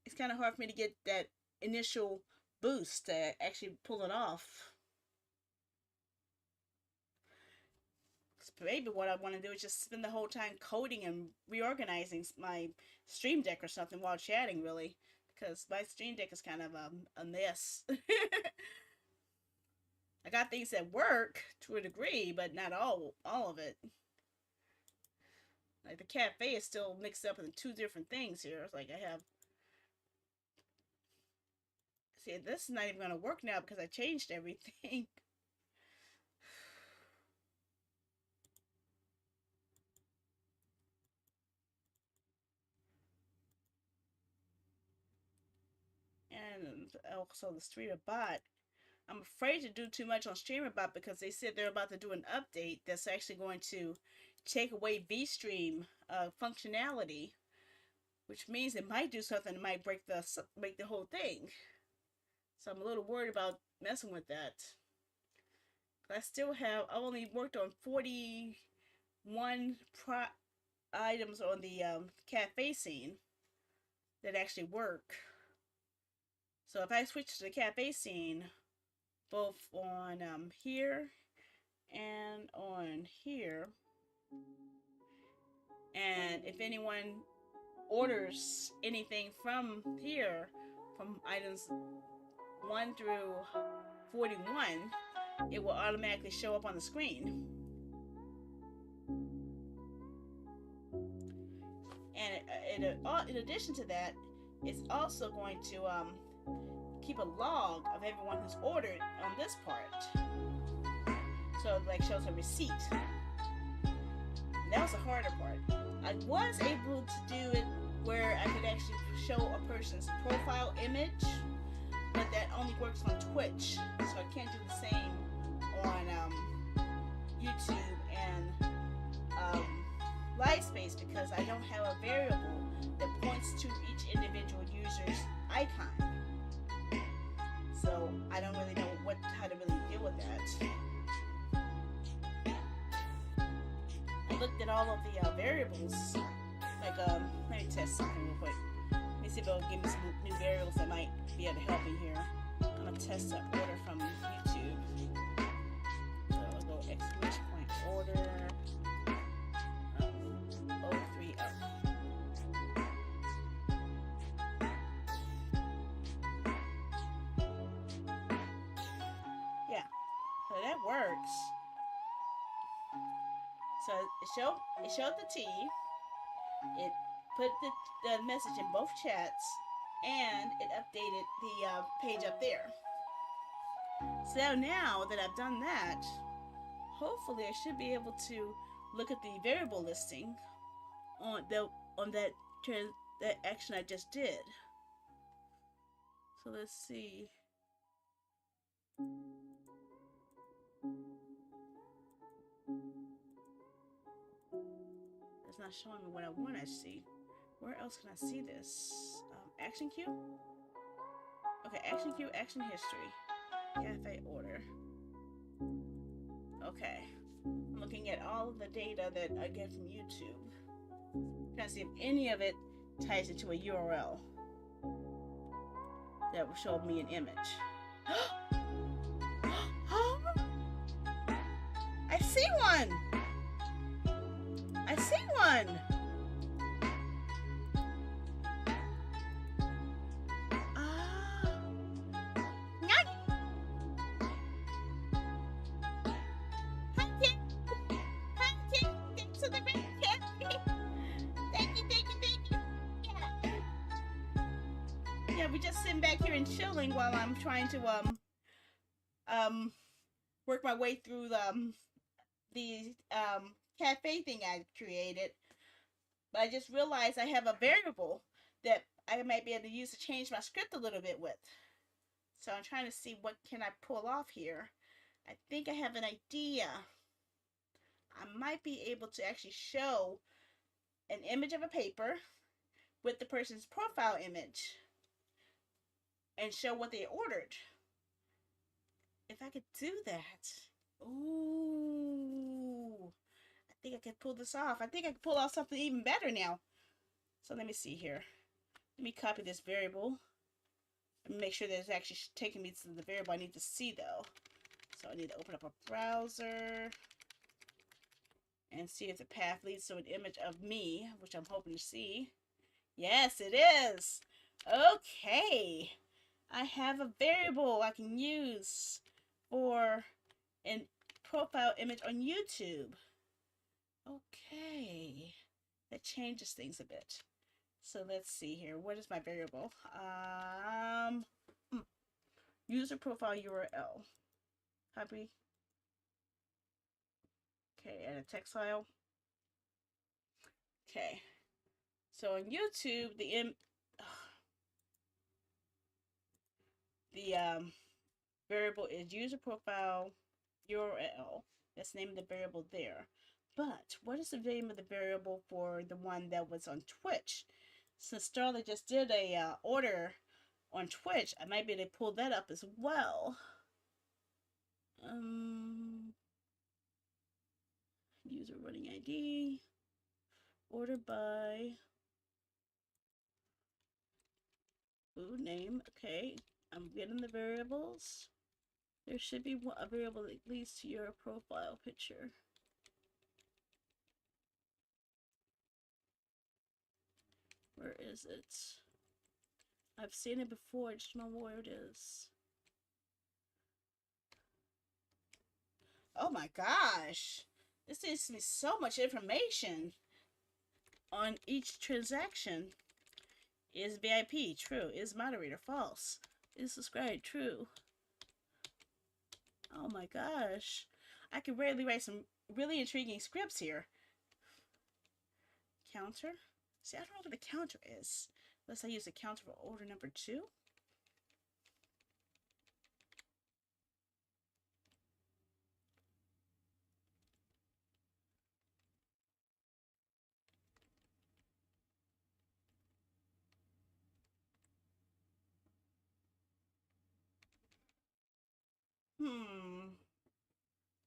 it's kind of hard for me to get that initial boost to actually pull it off. Maybe what I want to do is just spend the whole time coding and reorganizing my Stream Deck or something while chatting, really. Because my Stream Deck is kind of a mess. I got things that work to a degree, but not all of it. Like the cafe is still mixed up in two different things here. It's like I have. See, this is not even gonna work now because I changed everything. And also the StreamerBot. I'm afraid to do too much on StreamerBot because they said they're about to do an update that's actually going to take away VStream functionality, which means it might do something that might break the whole thing. So I'm a little worried about messing with that. I only worked on 41 items on the cafe scene that actually work. So if I switch to the cafe scene, both on here and on here, and if anyone orders anything from here, from items 1 through 41, it will automatically show up on the screen. And in addition to that, it's also going to keep a log of everyone who's ordered on this part. So it like shows a receipt. That was the harder part. I was able to do it where I could actually show a person's profile image, but that only works on Twitch, so I can't do the same on YouTube and Livespace because I don't have a variable that points to each individual user's icon. So I don't really know how to really deal with that. I looked at all of the variables. Like, let me test something real quick. Let me see if it'll give me some new variables that might be able to help me here. I'm gonna test the order from YouTube. So I'll go exclamation point order 03 up. Yeah, so that works. So it showed the T. It put the message in both chats, and it updated the page up there. So now that I've done that, hopefully I should be able to look at the variable listing on that action I just did. So let's see. It's not showing me what I want to see. Where else can I see this? Action queue? Okay, action queue, action history. Cafe order. Okay. I'm looking at all of the data that I get from YouTube. Trying to see if any of it ties into a URL that will show me an image. I see one! I see one! We're just sitting back here and chilling while I'm trying to work my way through the cafe thing I created. But I just realized I have a variable that I might be able to use to change my script a little bit with. So I'm trying to see what can I pull off here. I think I have an idea. I might be able to actually show an image of a paper with the person's profile image. and show what they ordered. If I could do that. Ooh. I think I could pull this off. I think I could pull off something even better now. So let me see here. Let me copy this variable. Let me make sure that it's actually taking me to the variable I need to see though. So I need to open up a browser and see if the path leads to an image of me, which I'm hoping to see. Yes, it is. Okay. I have a variable I can use for a profile image on YouTube. Okay. That changes things a bit. So let's see here. What is my variable? User profile URL. Copy. Okay, add a text file. Okay. So on YouTube, the variable is user profile URL. Let's name the variable there. But what is the name of the variable for the one that was on Twitch? Since Starla just did a order on Twitch, I might be able to pull that up as well. User running ID, order by, food name. Okay, I'm getting the variables. There should be a variable that leads to your profile picture. Where is it? I've seen it before, I just don't know where it is. Oh my gosh! This gives me so much information on each transaction. Is VIP true? Is moderator false? Is subscribed true? Oh my gosh. I could rarely write some really intriguing scripts here. Counter? See, I don't know what the counter is. Unless I use the counter for order number 2.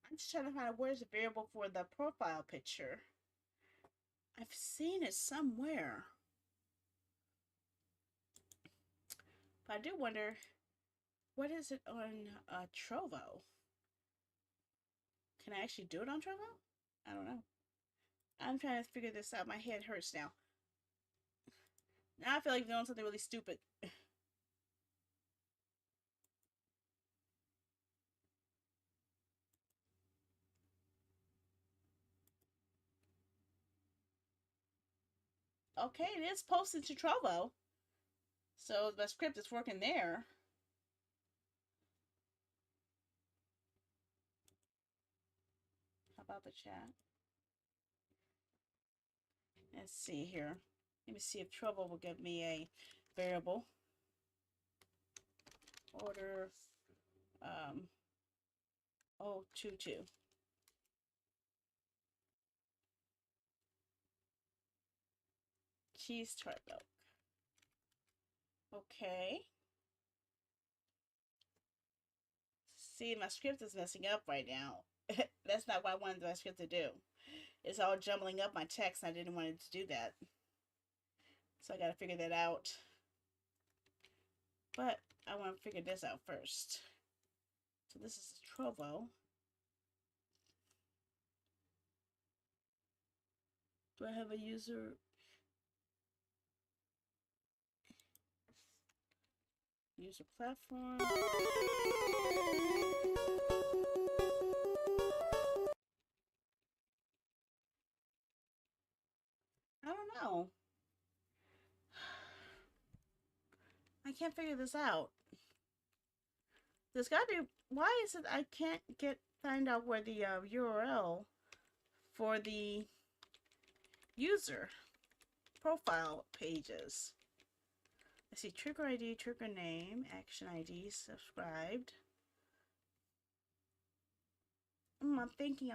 I'm just trying to find out where's the variable for the profile picture. I've seen it somewhere. But I do wonder, what is it on Trovo? Can I actually do it on Trovo? I don't know. I'm trying to figure this out. My head hurts now. Now I feel like doing something really stupid. Okay, it is posted to Trovo. So the script is working there. How about the chat? Let's see here. Let me see if Trovo will give me a variable. Order 022. Cheese tart milk. Okay. See, my script is messing up right now. That's not what I wanted my script to do. It's all jumbling up my text, and I didn't want it to do that. So I gotta figure that out. But I want to figure this out first. So this is Trovo. Do I have a user? User platform. I don't know. I can't figure this out. There's gotta be. Why is it I can't find out where the URL for the user profile page is? I see trigger ID, trigger name, action ID, subscribed. I'm thinking.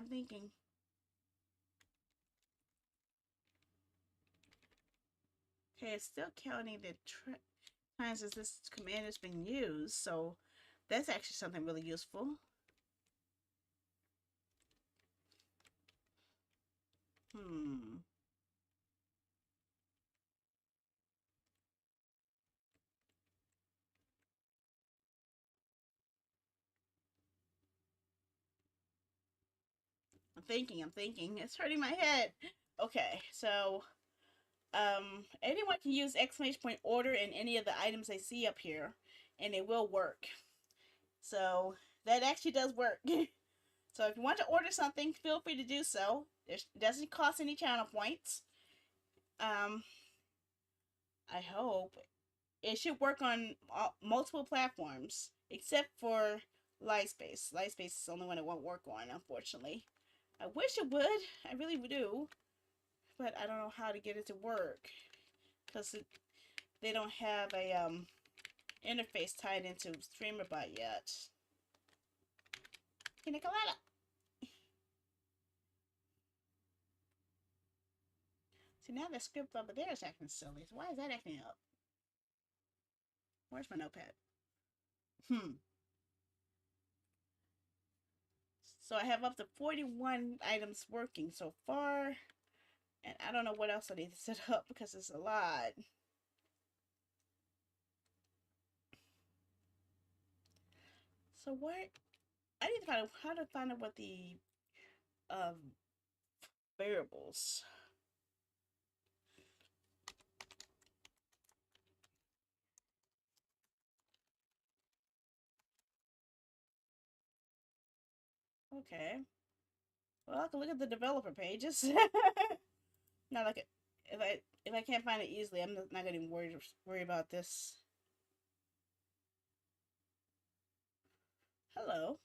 Okay, it's still counting the times as this command has been used, so that's actually something really useful. Hmm. I'm thinking. It's hurting my head. Okay, so anyone can use exclamation point order in any of the items they see up here, and it will work. So that actually does work. So if you want to order something, feel free to do so. It doesn't cost any channel points. Um, I hope it should work on multiple platforms, except for Lightspace. Lightspace is the only one it won't work on, unfortunately. I wish it would. I really do. But I don't know how to get it to work. Because they don't have a interface tied into StreamerBot yet. Pina colada. See, now the script over there is acting silly. So why is that acting up? Where's my notepad? So I have up to 41 items working so far. And I don't know what else I need to set up because it's a lot. So what? I need to find out how to find out what the um, variables. Okay. Well, I can look at the developer pages. Not like it. If I can't find it easily, I'm not gonna even worry about this. Hello.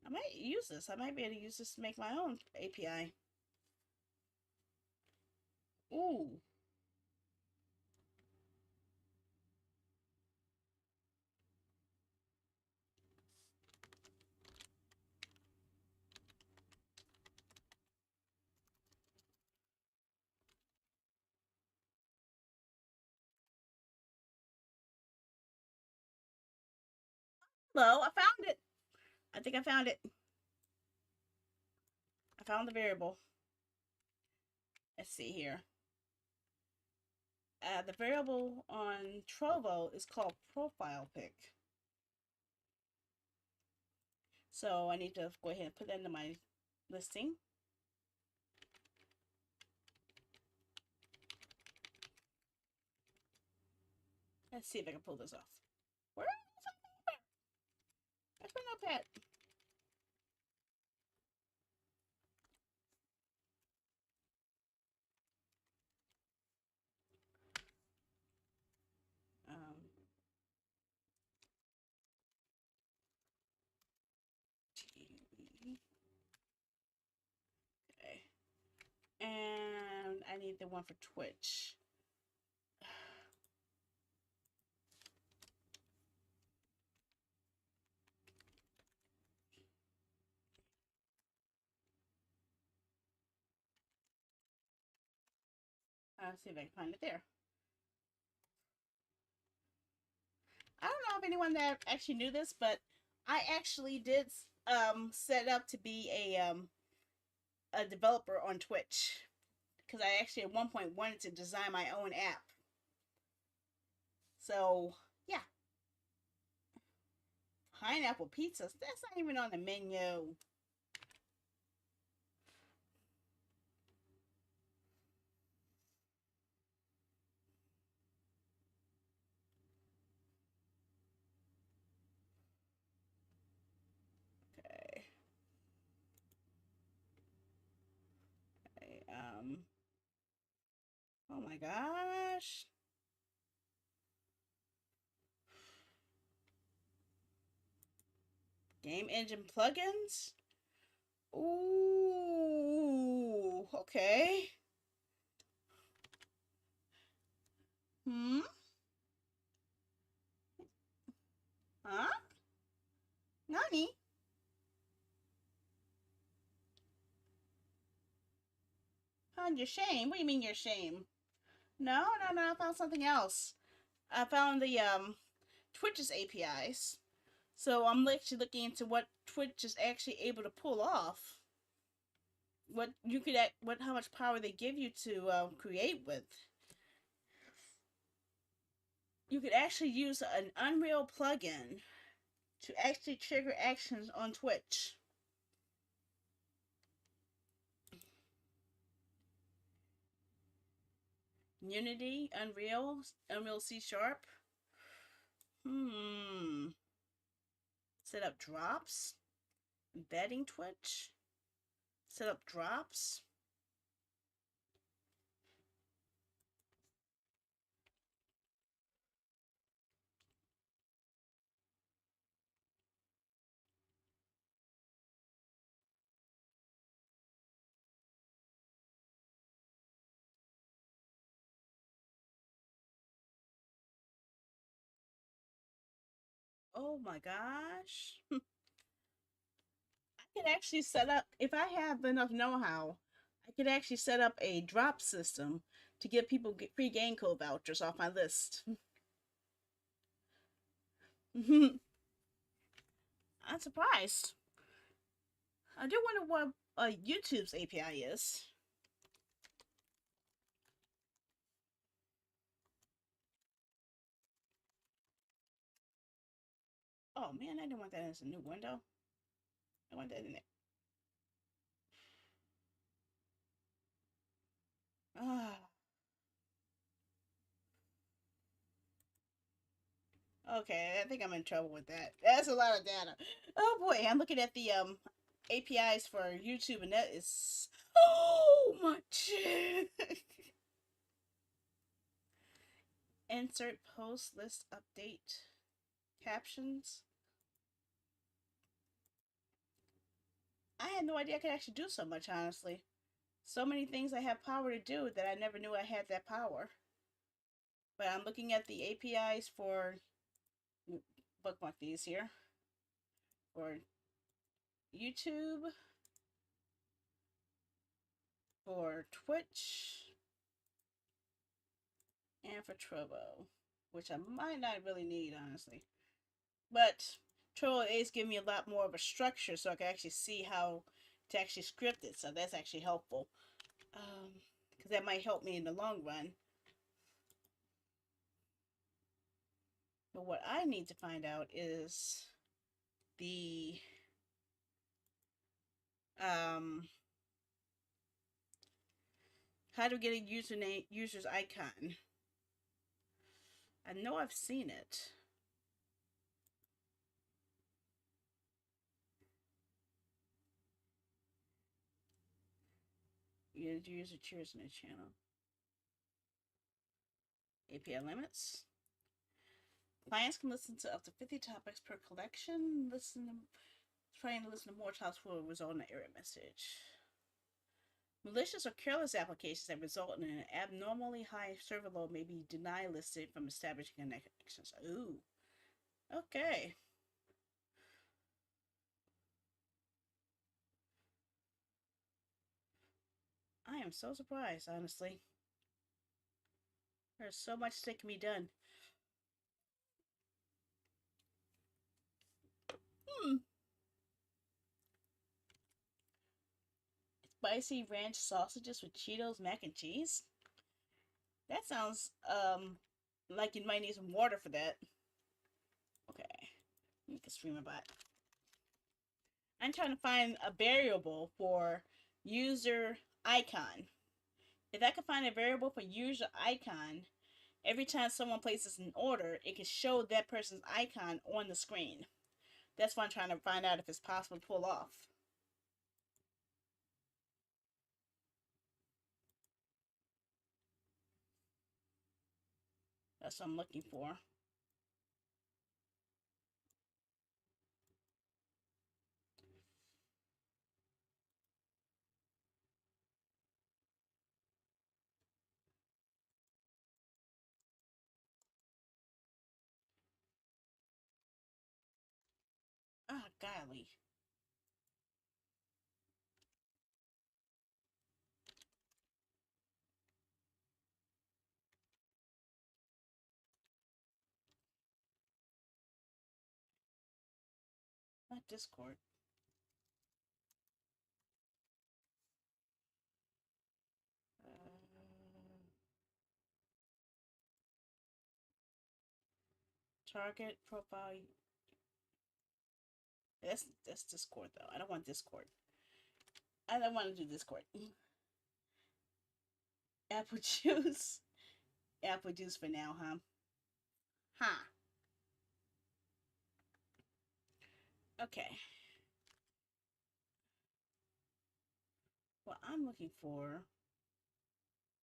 I might use this. I might be able to use this to make my own API. Ooh. Hello, I found it. I think I found it. I found the variable. Let's see here. The variable on Trovo is called profile pic. So I need to go ahead and put that into my listing. Let's see if I can pull this off. Where is my notepad? Where's my notepad? TV. Okay. And I need the one for Twitch. I'll see if I can find it there. I don't know if anyone that actually knew this, but I actually did set up to be a developer on Twitch because I actually at one point wanted to design my own app. So yeah, pineapple pizzas. That's not even on the menu. Okay. Okay. Oh my gosh. Game engine plugins. Ooh. Okay. Hmm. Huh? Nani? found your shame. What do you mean your shame? No, no, no. I found something else. I found the Twitch's APIs. So I'm actually looking into what Twitch is actually able to pull off. What you could, what how much power they give you to create with. You could actually use an Unreal plugin to actually trigger actions on Twitch. Unity, Unreal C Sharp. Set up drops. Embedding Twitch. Set up drops. Oh my gosh. I could actually set up, if I have enough know-how, I could actually set up a drop system to give people free game code vouchers off my list. I'm surprised. I do wonder what YouTube's API is. Oh man, I didn't want that as a new window. I want that in there. Ah. Okay, I think I'm in trouble with that. That's a lot of data. Oh boy, I'm looking at the APIs for YouTube, and that is so much. Insert post list update captions. I had no idea I could actually do so much, honestly. So many things I have power to do that I never knew I had that power. But I'm looking at the APIs for, bookmark these here, for YouTube, for Twitch, and for Trovo, which I might not really need, honestly. But Trovo is giving me a lot more of a structure so I can actually see how to actually script it, so that's actually helpful. Because that might help me in the long run. But what I need to find out is the how to get a user's icon. I know I've seen it. User cheers in the channel. API limits. Clients can listen to up to 50 topics per collection. Trying to listen to more topics will result in an error message. Malicious or careless applications that result in an abnormally high server load may be denied listed from establishing connections. Ooh. Okay. I am so surprised, honestly. There's so much that can be done. Spicy ranch sausages with Cheetos mac and cheese? That sounds like you might need some water for that. Okay. You can stream about. I'm trying to find a variable for user icon. If I can find a variable for user icon, every time someone places an order, it can show that person's icon on the screen. That's what I'm trying to find out if it's possible to pull off. That's what I'm looking for. Ah, golly. Discord. Target profile. That's Discord though. I don't want Discord. I don't want to do Discord. Apple juice. Apple juice for now, huh? Huh. Okay. What I'm looking for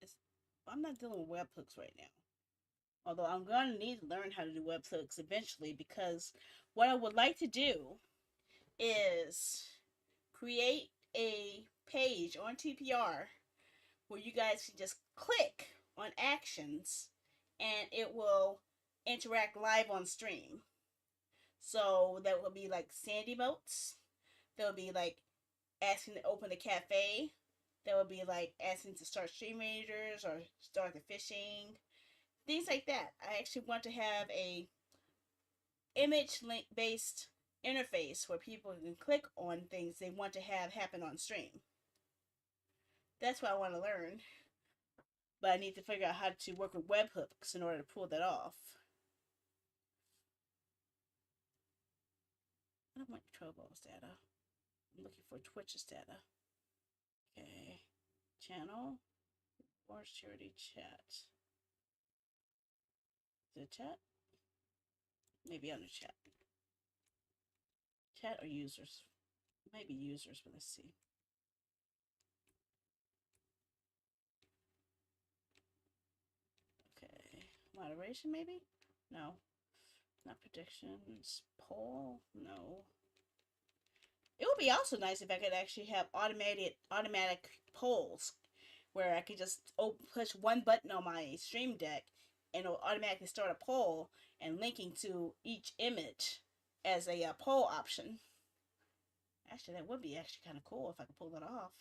is I'm not dealing with webhooks right now. Although I'm going to need to learn how to do webhooks eventually, because what I would like to do is create a page on TPR where you guys can just click on actions and it will interact live on stream. So that will be like Sandy Moats. There will be like asking to open the cafe. There will be like asking to start stream readers or start the fishing. Things like that. I actually want to have a image link based interface where people can click on things they want to have happen on stream. That's what I want to learn. But I need to figure out how to work with webhooks in order to pull that off. I don't want Trovo's data. I'm looking for Twitch's data. Okay. Channel. Or security chat. Is it chat? Maybe under chat. Chat or users? Maybe users, but let's see. Okay. Moderation, maybe? No. Not predictions. Poll? No. It would be also nice if I could actually have automatic polls where I could just push one button on my stream deck and it'll automatically start a poll and linking to each image as a poll option. Actually, that would be actually kind of cool if I could pull that off.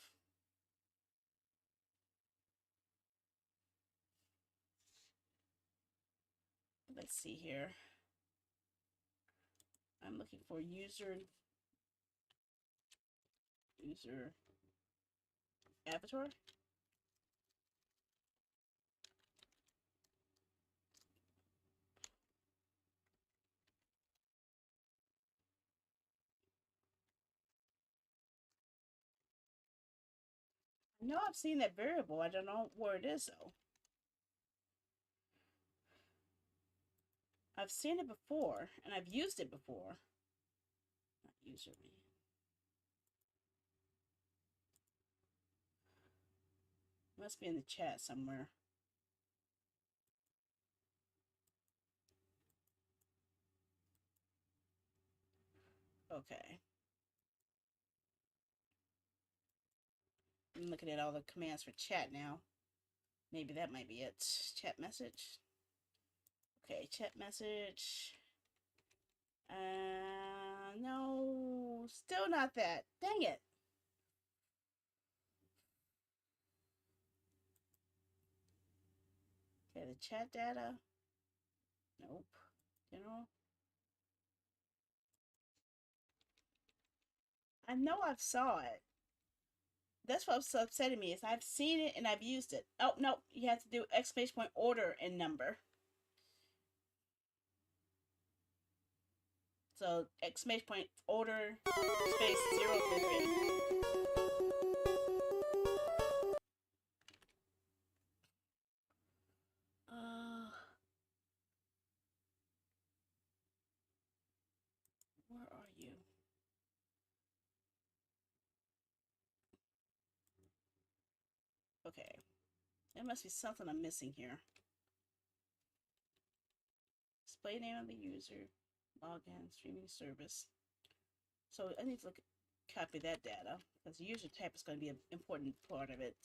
Let's see here. I'm looking for user avatar. I know I've seen that variable. I don't know where it is though. I've seen it before and I've used it before. Not user me. Must be in the chat somewhere. Okay. I'm looking at all the commands for chat now. Maybe that might be it. Chat message. Okay, chat message. No, still not that. Dang it. Okay, the chat data. Nope. General. I know I've saw it. That's what's so upsetting me is I've seen it and I've used it. Oh, no, you have to do exclamation point order and number. So, exclamation point order space 033. Where are you? Okay. There must be something I'm missing here. Display name of the user, login, streaming service. So I need to copy that data because the user type is going to be an important part of it.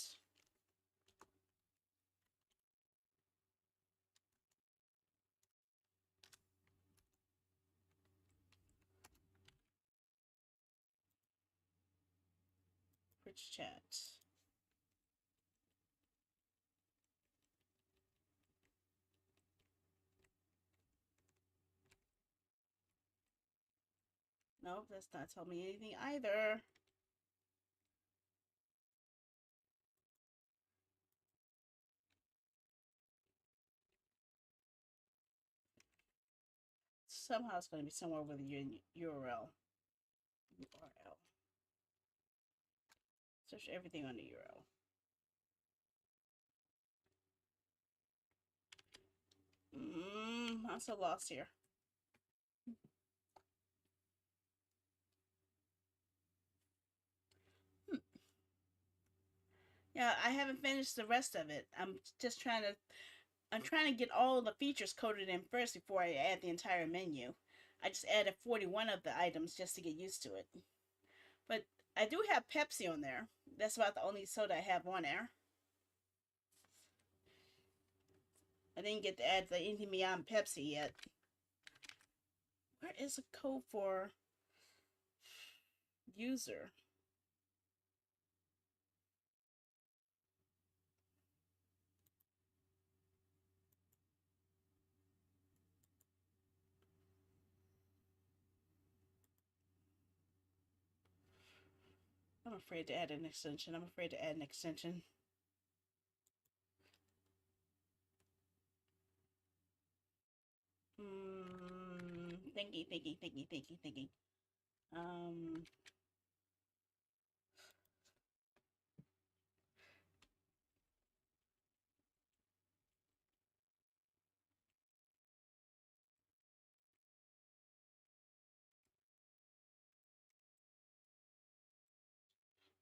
Rich chat. Nope, that's not telling me anything either. Somehow it's going to be somewhere with your URL. URL. Search everything on the URL. I'm so lost here. Yeah, I haven't finished the rest of it. I'm trying to get all the features coded in first before I add the entire menu. I just added 41 of the items just to get used to it. But I do have Pepsi on there. That's about the only soda I have on there. I didn't get to add the anything beyond Pepsi yet. Where is the code for user? I'm afraid to add an extension. I'm afraid to add an extension. Thinking.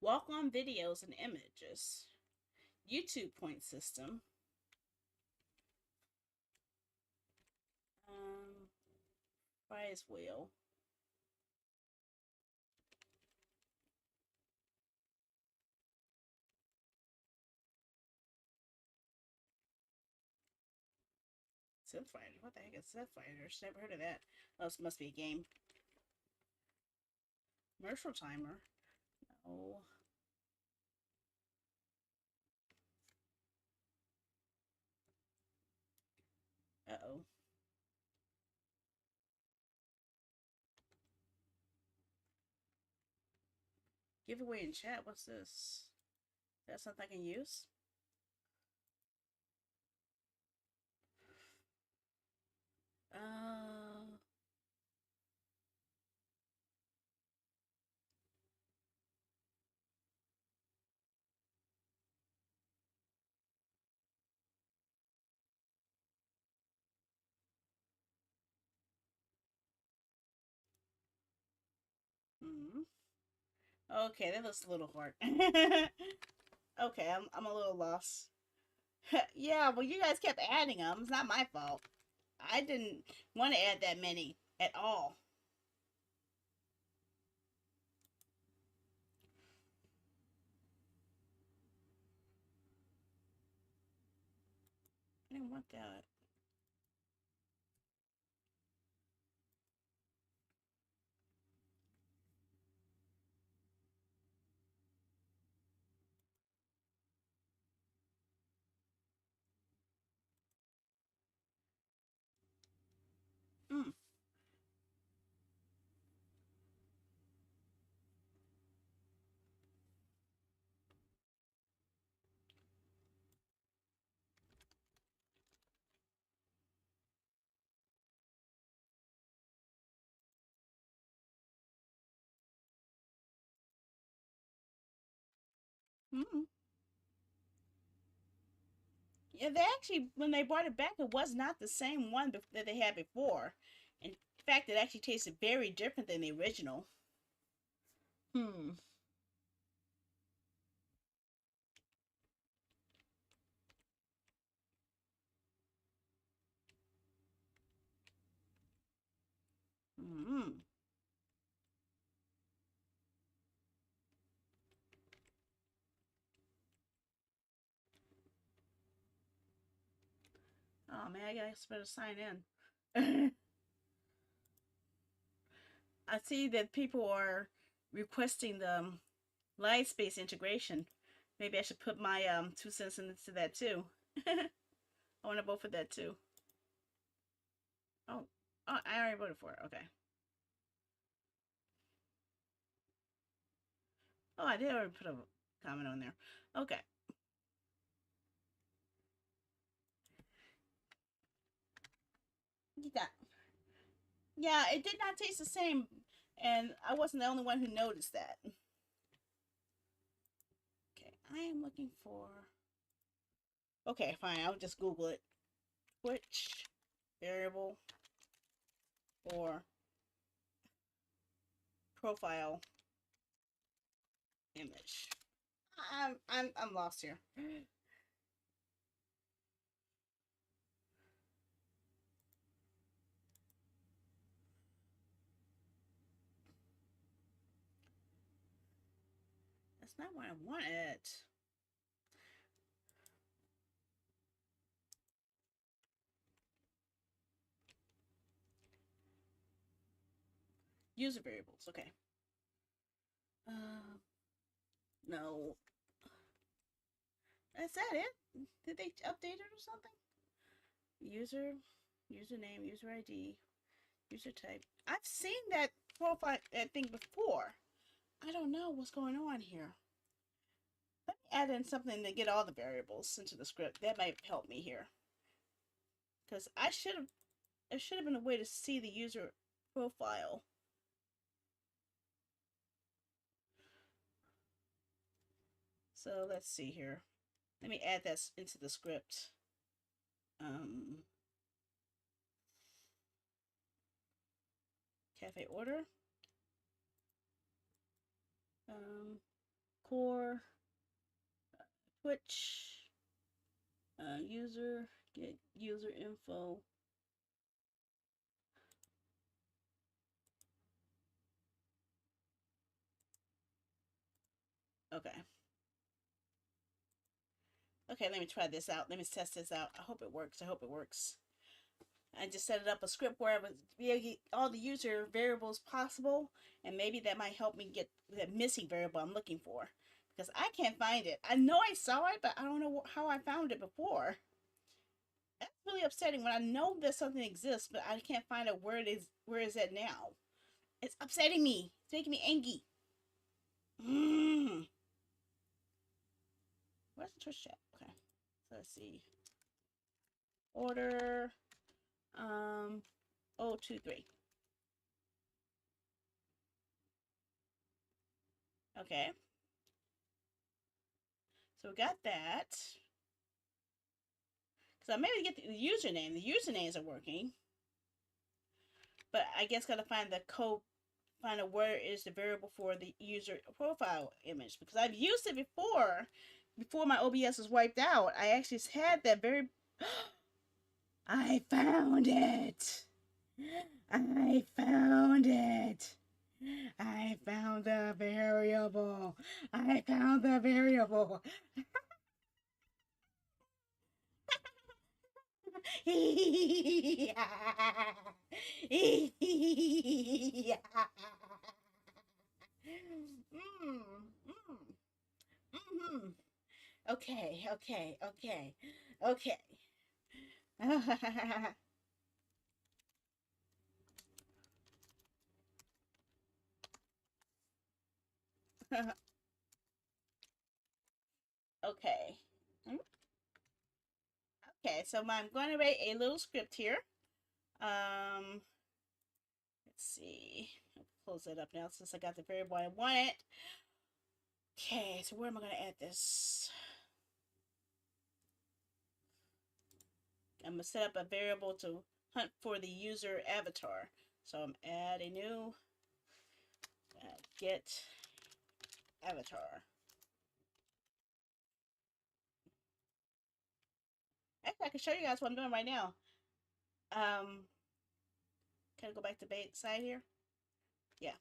Walk on videos and images. YouTube point system. Prize wheel. Zipfinder. What the heck is Zipfinder? Never heard of that. Oh, this must be a game. Commercial timer. No. Uh-oh. Giveaway in chat. What's this? Is that something I can use? Okay, that looks a little hard. Okay, I'm a little lost. Yeah, well, you guys kept adding them. It's not my fault. I didn't want to add that many at all. I didn't want that. Mm. Mm. Yeah, they actually, when they brought it back, it was not the same one that they had before. In fact, it actually tasted very different than the original. Hmm. Hmm. Oh man, I guess better sign in. I see that people are requesting the Lightspace integration. Maybe I should put my 2 cents into that too. I want to vote for that too. Oh, I already voted for it. Okay. Oh, I did already put a comment on there. Okay. Yeah, it did not taste the same, and I wasn't the only one who noticed that. Okay, I am looking for. Okay, fine. I'll just Google it. Which variable or profile image? I'm lost here. That's not what I wanted. User variables. Okay. No. Is that it? Did they update it or something? User, username, user ID, user type. I've seen that profile that thing before. I don't know what's going on here. Let me add in something to get all the variables into the script. That might help me here. Because there should have been a way to see the user profile. So let's see here. Let me add that into the script. Cafe order. Core. Twitch. User. Get user info. Okay. Okay, let me try this out. Let me test this out. I hope it works. I hope it works. I just set it up a script where I would be able to get all the user variables possible, and maybe that might help me get the missing variable I'm looking for. Because I can't find it. I know I saw it, but I don't know how I found it before. That's really upsetting when I know that something exists, but I can't find out where it is. Where is it now? It's upsetting me. It's making me angry. Where's the Twitch chat? Okay, so let's see. Order 023. Okay. So we got that. So I'm able to get the username. The usernames are working. But I guess gotta find the code, find out where is the variable for the user profile image. Because I've used it before my OBS was wiped out. I actually had that very... I found it! I found it! I found the variable! I found the variable! Okay, okay, okay, okay. Okay. Okay, so I'm going to write a little script here. Let's see. I'll close that up now since I got the variable I wanted. Okay, so where am I going to add this? I'm going to set up a variable to hunt for the user avatar. So I'm add a new get avatar. Actually, I can show you guys what I'm doing right now. Can I go back to bait side here? Yeah.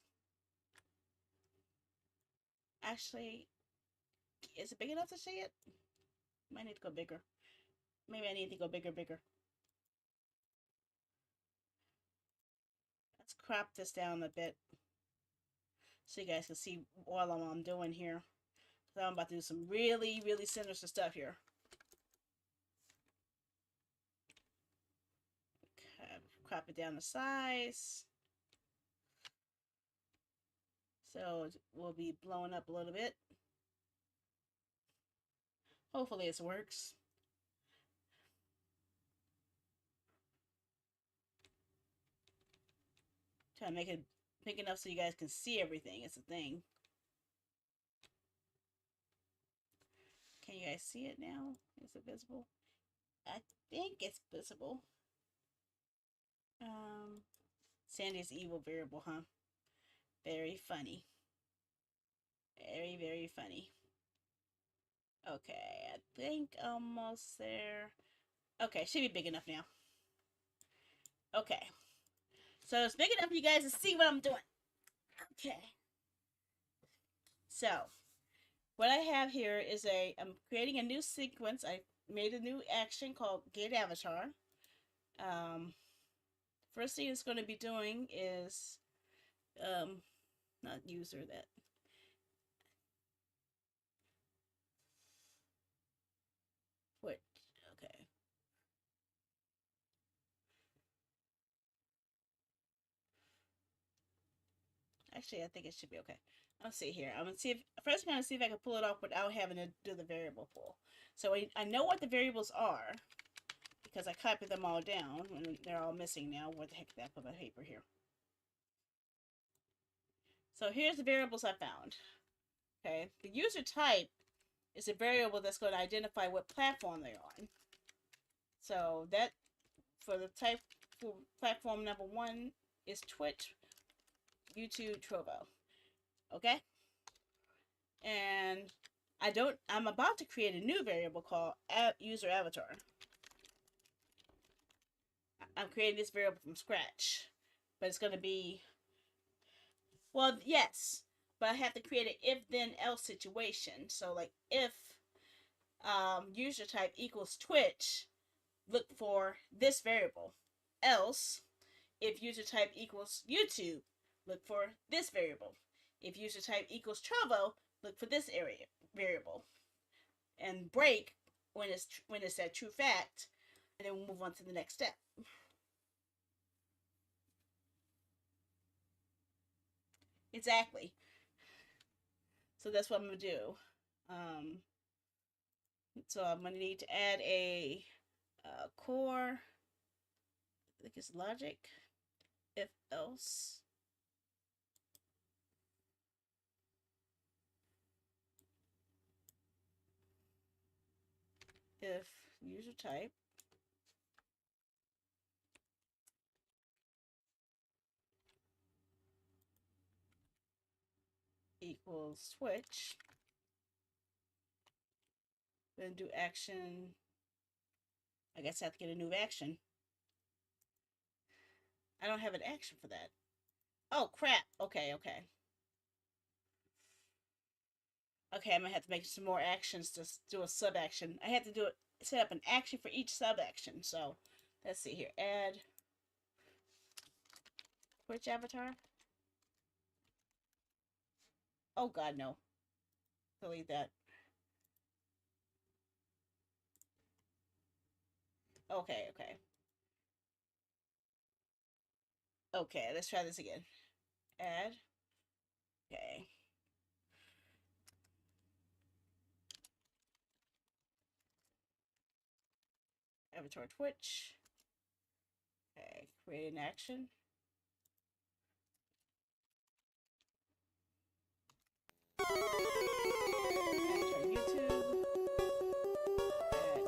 Actually, is it big enough to see it? Might need to go bigger. Maybe I need to go bigger. Let's crop this down a bit so you guys can see all I'm doing here. So I'm about to do some really sinister stuff here. Okay, crop it down the size. So it will be blowing up a little bit. Hopefully this works. Try to make it big enough so you guys can see everything. It's a thing. Can you guys see it now? Is it visible? I think it's visible. Sandy's evil variable, huh? Very funny. Very, very funny. Okay, I think almost there. Okay, should be big enough now. Okay. So it's big enough for you guys to see what I'm doing. Okay. So, what I have here is I'm creating a new sequence. I made a new action called Get Avatar. First thing it's going to be doing is, not user that. What? Okay. Actually, I think it should be okay. Let's see here. I'm gonna see if first I'm gonna see if I can pull it off without having to do the variable pull. So I know what the variables are because I copied them all down and they're all missing now. What the heck did I put my paper here? So here's the variables I found. Okay, the user type is a variable that's going to identify what platform they're on. So that for the type for platform number 1 is Twitch, YouTube, Trovo. Okay? And I'm about to create a new variable called user avatar. I'm creating this variable from scratch, but it's going to be, well, yes, but I have to create an if then else situation. So like if user type equals Twitch, look for this variable. Else, if user type equals YouTube, look for this variable. If user type equals Trovo, look for this area variable. And break when it's that true fact, and then we'll move on to the next step. Exactly. So that's what I'm gonna do. So I'm gonna need to add a core. I think it's logic. If else. If user type equals switch, then do action. I guess I have to get a new action. I don't have an action for that. Oh crap. Okay. Okay, I'm gonna have to make some more actions to do a sub action. I have to do it, set up an action for each sub action. So let's see here. Add Twitch avatar. Oh god, no. Delete that. Okay. Okay, let's try this again. Add. Okay. Avatar Twitch. Okay, create an action. Avatar YouTube. Add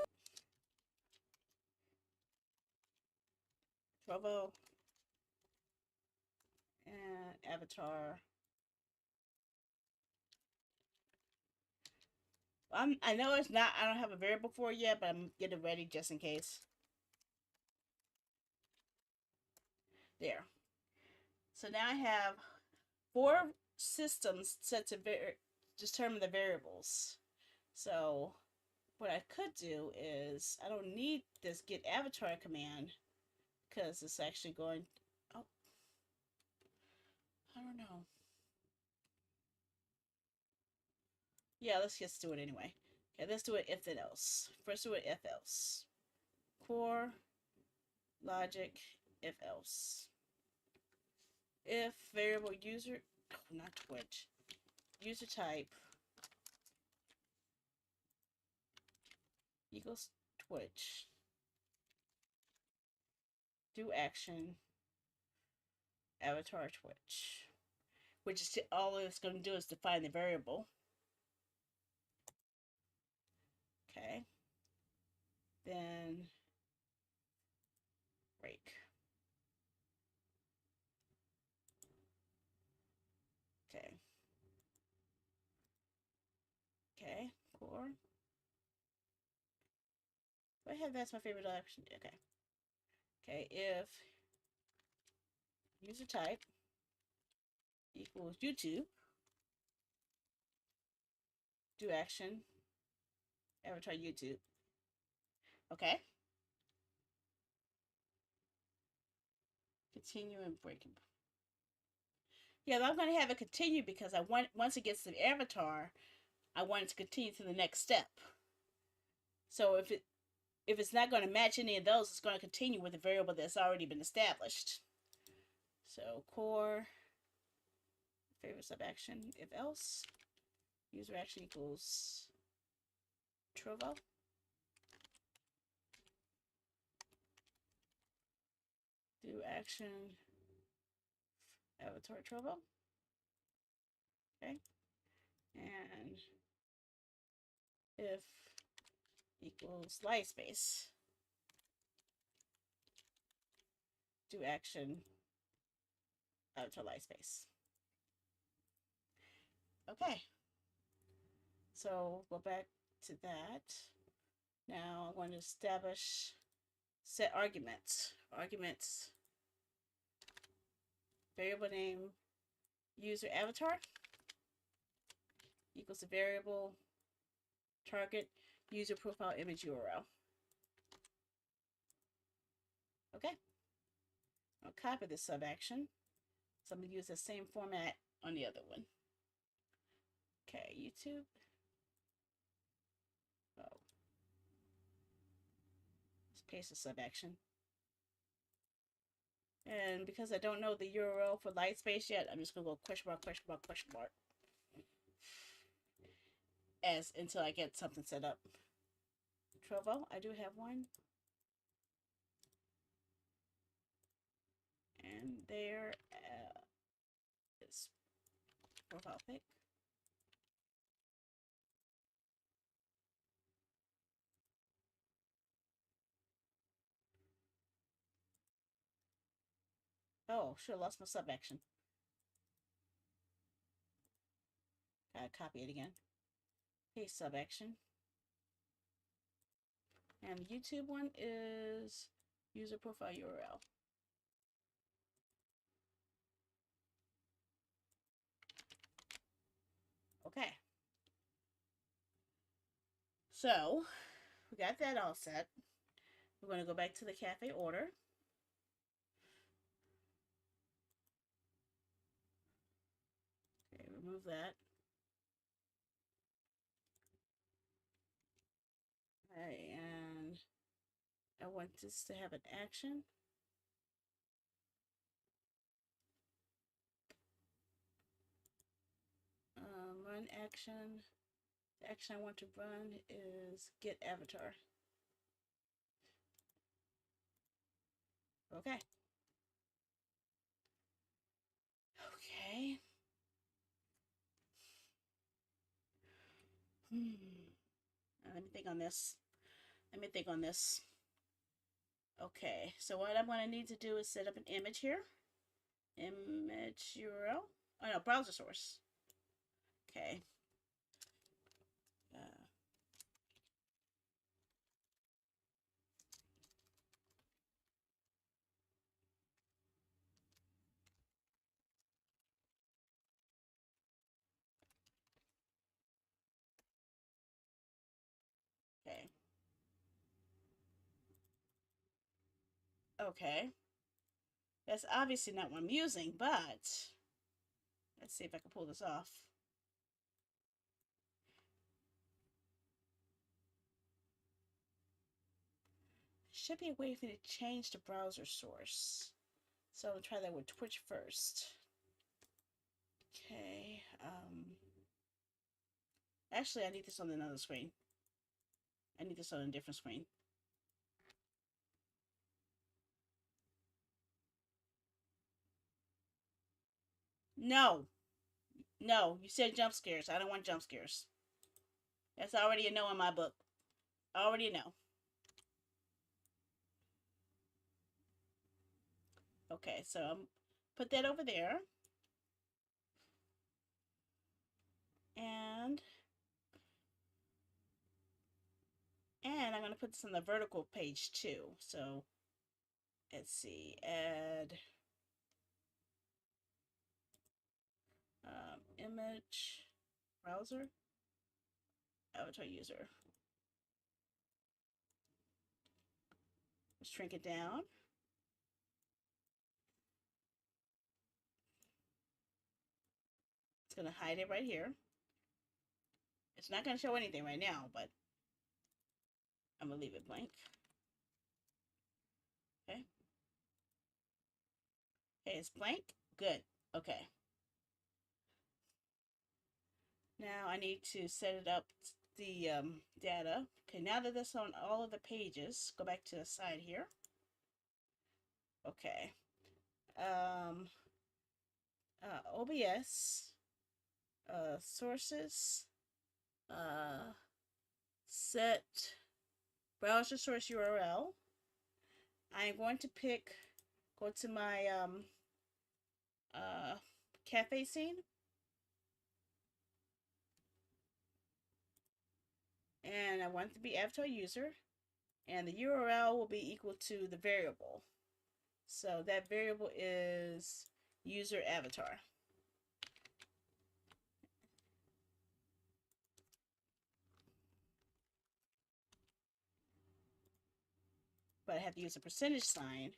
Trovo. And Avatar. I know it's not, I don't have a variable for it yet, but I'm getting ready just in case. There. So now I have 4 systems set to determine the variables. So what I could do is, I don't need this get avatar command because it's actually going, oh, I don't know. Yeah, let's just do it anyway. Okay, let's do it if then else. First do it if else. Core, logic, if else. If variable user, not Twitch. User type equals Twitch. Do action avatar Twitch. Which is all it's going to do is define the variable. Okay. Then break. Okay. Okay, core. Go ahead, that's my favorite option. Okay. Okay, if user type equals YouTube, do action, avatar YouTube. Okay. Continue and break. Yeah, I'm going to have it continue because I want, once it gets to the avatar, I want it to continue to the next step. So if it's not going to match any of those, it's going to continue with a variable that's already been established. So core favorite sub action, if else, user action equals Trovo. Do action avatar Trovo. Okay. And if equals light space, do action avatar light space. Okay. So go back to that. Now I want to establish set arguments. Arguments, variable name, user avatar equals the variable target user profile image URL. Okay. I'll copy this sub action. So I'm going to use the same format on the other one. Okay, YouTube. Oh. Let's paste the sub action. And because I don't know the URL for Lightspace yet, I'm just going to go question mark, question mark, question mark. As until I get something set up. Trovo, I do have one. And there is profile pic. Oh, should have lost my sub action. Gotta copy it again. Paste sub action. And the YouTube one is user profile URL. Okay. So, we got that all set. We're going to go back to the cafe order. Okay, remove that. Okay, and I want this to have an action. Run action. The action I want to run is get avatar. Okay. Okay. Let me think on this. Let me think on this. Okay, so what I'm going to need to do is set up an image here. Image URL. Oh no, browser source. Okay. Okay. Okay. That's obviously not what I'm using, but let's see if I can pull this off. Should be a way for me to change the browser source. So I'll try that with Twitch first. Okay. Actually, I need this on another screen. I need this on a different screen. No. No, you said jump scares. I don't want jump scares. That's already a no in my book. Already a no. Okay, so put that over there. And I'm going to put this on the vertical page too. So let's see, add image browser, avatar user. Shrink it down. It's going to hide it right here. It's not going to show anything right now, but I'm going to leave it blank. Okay. Okay, it's blank. Good. Okay. Now I need to set it up, the data. Okay, now that that's on all of the pages, go back to the side here. Okay. OBS, sources, set browser source URL. I'm going to go to my cafe scene. And I want it to be avatar user. And the URL will be equal to the variable. So that variable is user avatar. But I have to use a percentage sign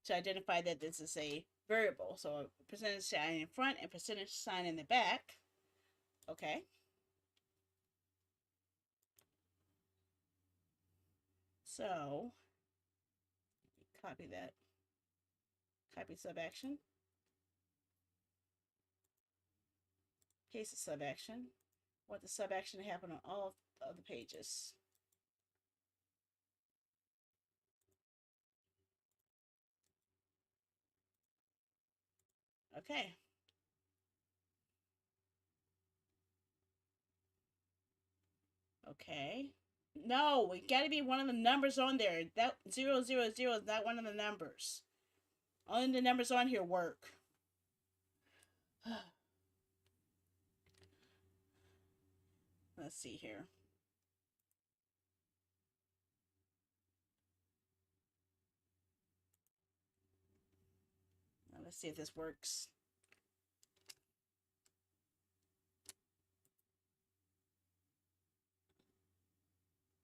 to identify that this is a variable. So a percentage sign in front and percentage sign in the back. Okay. So copy that. Copy sub action. Paste the sub action. Want the sub action to happen on all of the pages. Okay. Okay. No, it got to be one of the numbers on there. That 000 is not one of the numbers. Only the numbers on here work. Let's see here. Let's see if this works.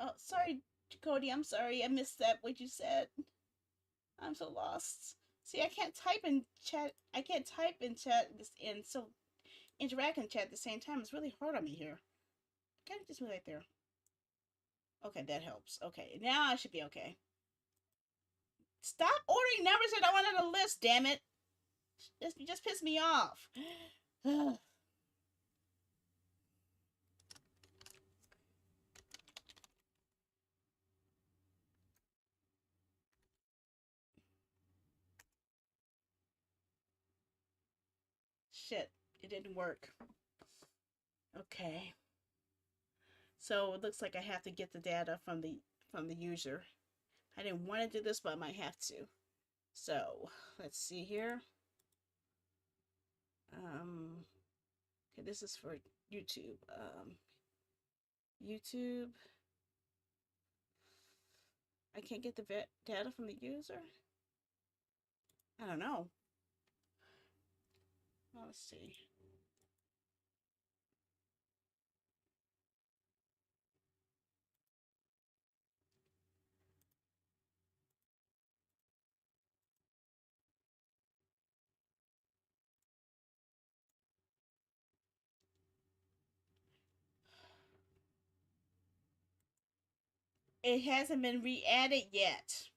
Oh, sorry, Cody. I'm sorry. I missed that, what you said. I'm so lost. See, I can't type in chat. I can't type in chat and so interact in chat at the same time. It's really hard on me here. Kind of just move right there. Okay, that helps. Okay, now I should be okay. Stop ordering numbers that I want on the list, damn it. You just pissed me off. Shit, it didn't work. Okay. So it looks like I have to get the data from the user. I didn't want to do this, but I might have to. So let's see here. Okay, this is for YouTube. YouTube. I can't get the data from the user. I don't know. Well, let's see. It hasn't been re-added yet.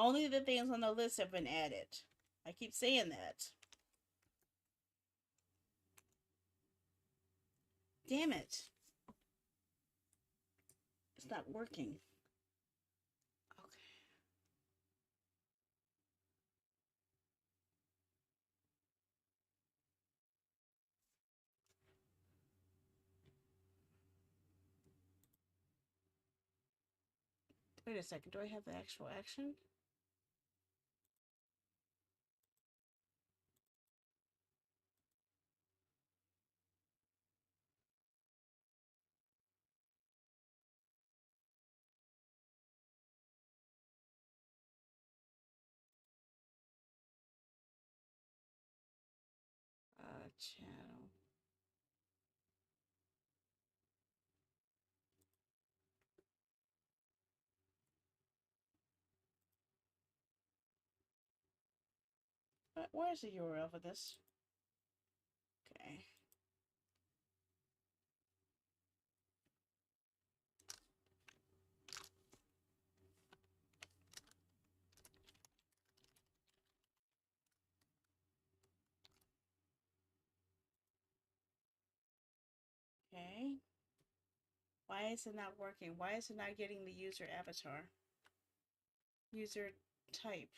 Only the things on the list have been added. I keep saying that. Damn it. It's not working. Okay. Wait a second. Do I have the actual action? Channel. Where's the URL for this? Okay. Okay. Why is it not working? Why is it not getting the user avatar? User type.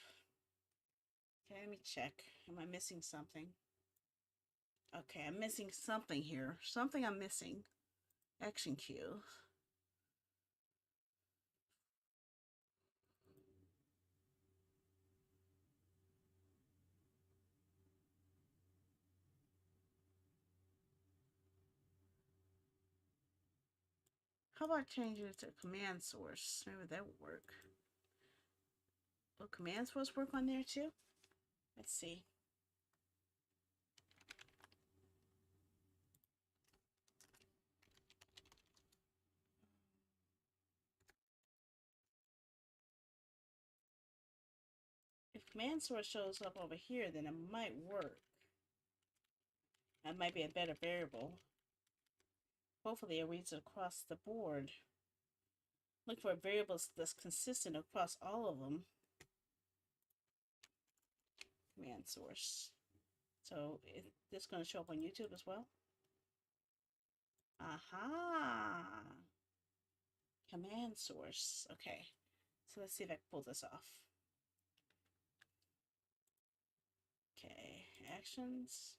Okay, let me check. Am I missing something? Okay, I'm missing something here. Something I'm missing. Action cue. How about changing it to command source? Maybe that would work. Will command source work on there too? Let's see. If command source shows up over here, then it might work. That might be a better variable. Hopefully it reads across the board. Look for variables that's consistent across all of them. Command source. So is this going to show up on YouTube as well? Aha! Command source. Okay. So let's see if I can pull this off. Okay. Actions.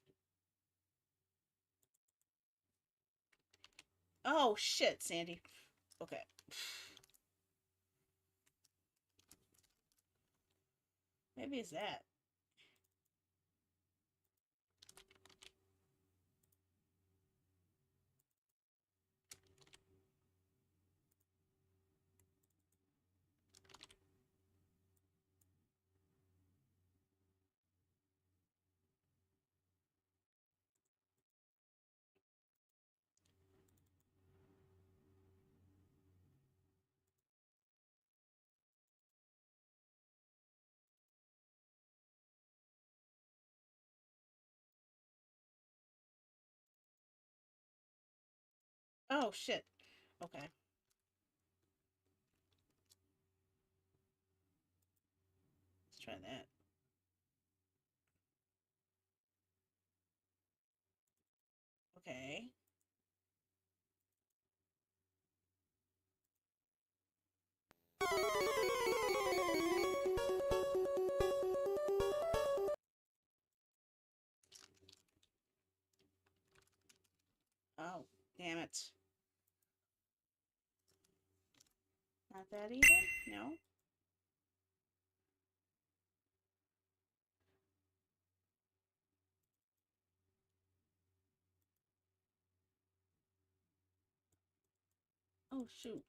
Oh, shit, Sandy. Okay. Maybe it's that. Oh, shit. Okay. Let's try that. Okay. Oh, damn it. Not that either? No? Oh, shoot.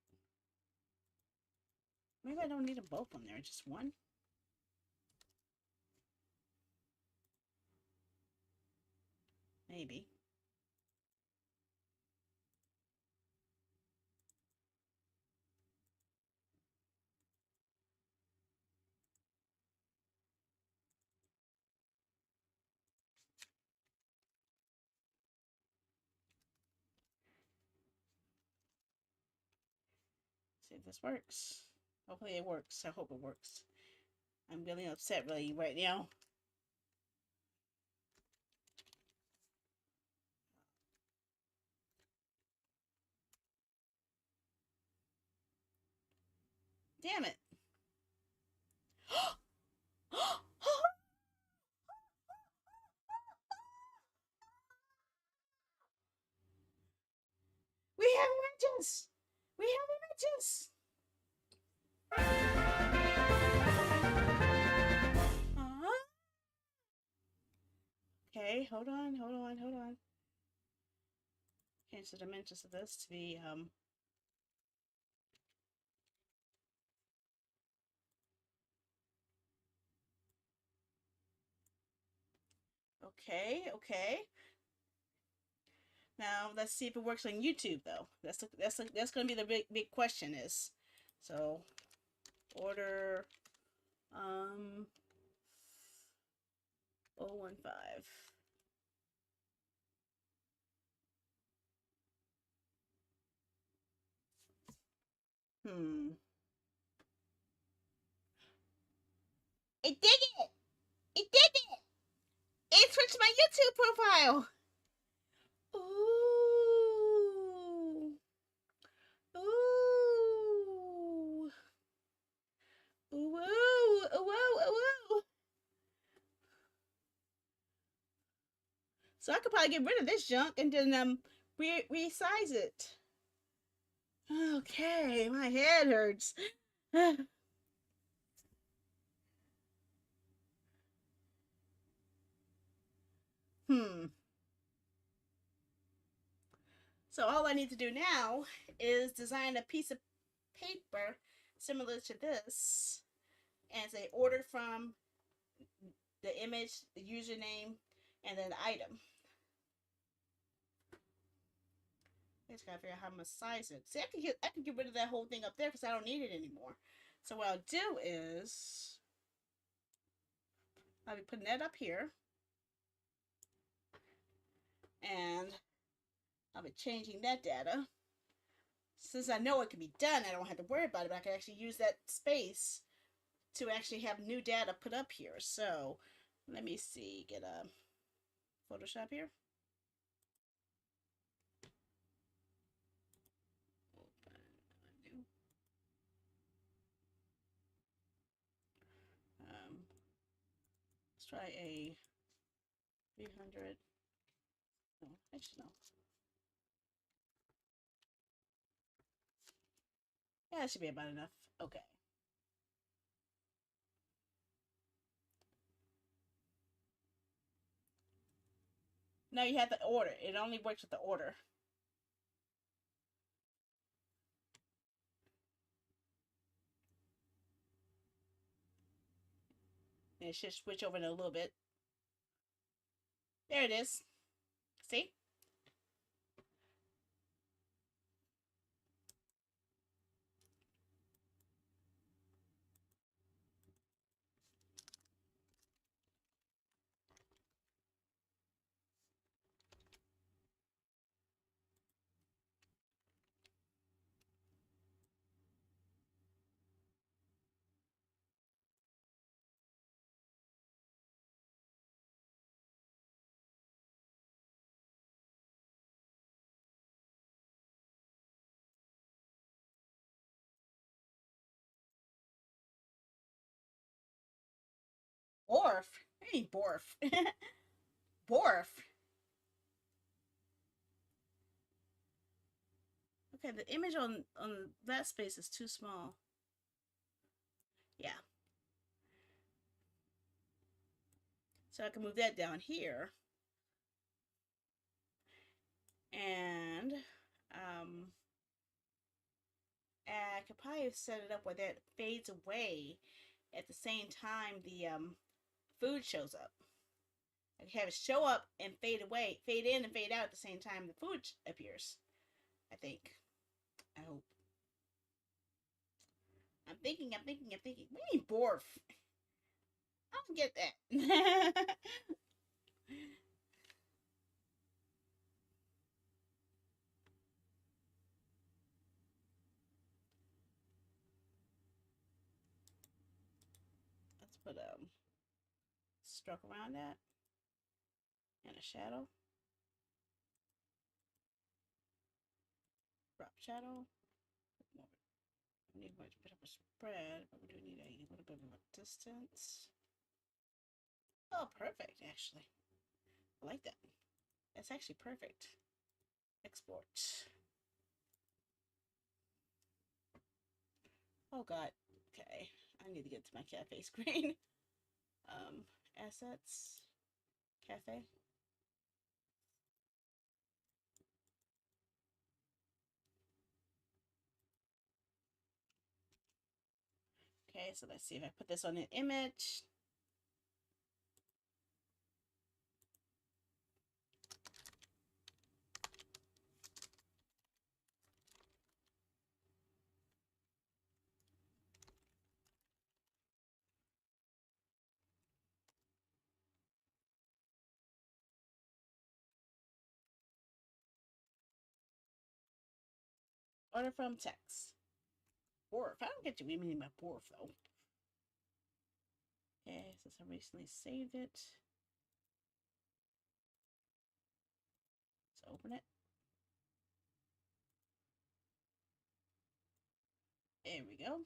Maybe I don't need them both on there, just one? Maybe. See if this works. Hopefully it works. I hope it works. I'm getting upset really right now. Damn it. We have images! We have images! Okay, hold on. Change the dimensions of this to be, okay. Now let's see if it works on YouTube though. That's gonna be the big question is. So order 015. It did it! It did it! It switched my YouTube profile! Ooh. Ooh. Ooh. Ooh. So I could probably get rid of this junk and then resize it. Okay, my head hurts. So all I need to do now is design a piece of paper similar to this and say order from the image, the username, and then the item. I just gotta figure out how I'm gonna size it. See, I can get rid of that whole thing up there because I don't need it anymore. So what I'll do is I'll be putting that up here, and I'll be changing that data. Since I know it can be done, I don't have to worry about it, but I can actually use that space to actually have new data put up here. So let me see, get a Photoshop here. Let's try a 300. No, actually no. Yeah, that should be about enough. Okay. Now you have the order. It only works with the order. And it should switch over in a little bit. There it is. See? Borf. Hey, Borf. Borf. Okay, the image on that space is too small. Yeah. So I can move that down here. And I could probably set it up where that fades away at the same time the food shows up. I can have it show up and fade away, fade in and fade out at the same time the food appears. I think. I hope. I'm thinking. We need Borf. I don't get that. Let's stroke around that. And a shadow. Drop shadow. We need a bit of a spread, but we do need a little bit of a distance. Oh, perfect, actually. I like that. That's actually perfect. Export. Oh god. Okay. I need to get to my cafe screen. Assets. Cafe. Okay, so let's see if I put this on an image. Order from text. Borf. I don't get you meaning by Borf though. Okay, since I recently saved it. Let's open it. There we go.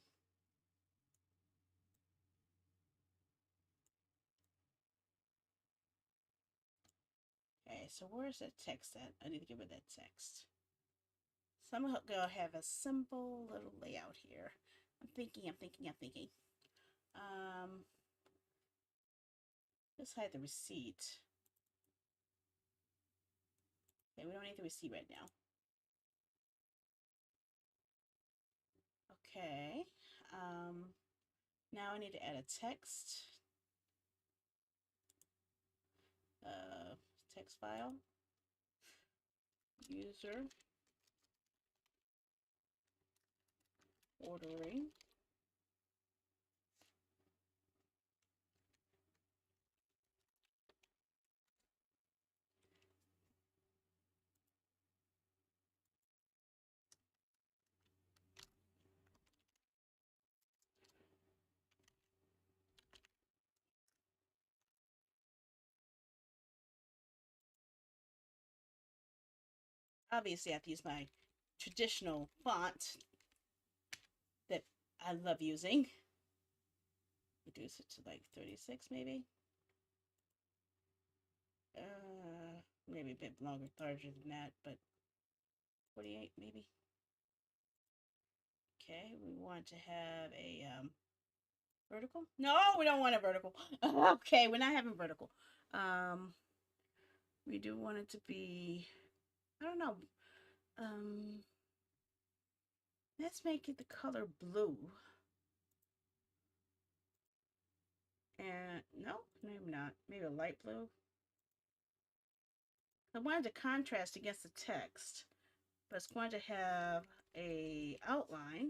Okay, so where's that text at? I need to get rid of that text. So I'm gonna have a simple little layout here. I'm thinking. Let's hide the receipt. Okay, we don't need the receipt right now. Okay. Now I need to add a text. Text file. User ordering. Obviously, I have to use my traditional font that I love using. Reduce it to like 36 maybe. Maybe a bit longer, larger than that, but 48 maybe. Okay, we want to have a vertical. No, we don't want a vertical. Okay, we're not having vertical. We do want it to be, I don't know. Let's make it the color blue. And no, maybe not. Maybe a light blue. I wanted to contrast against the text, but it's going to have a outline.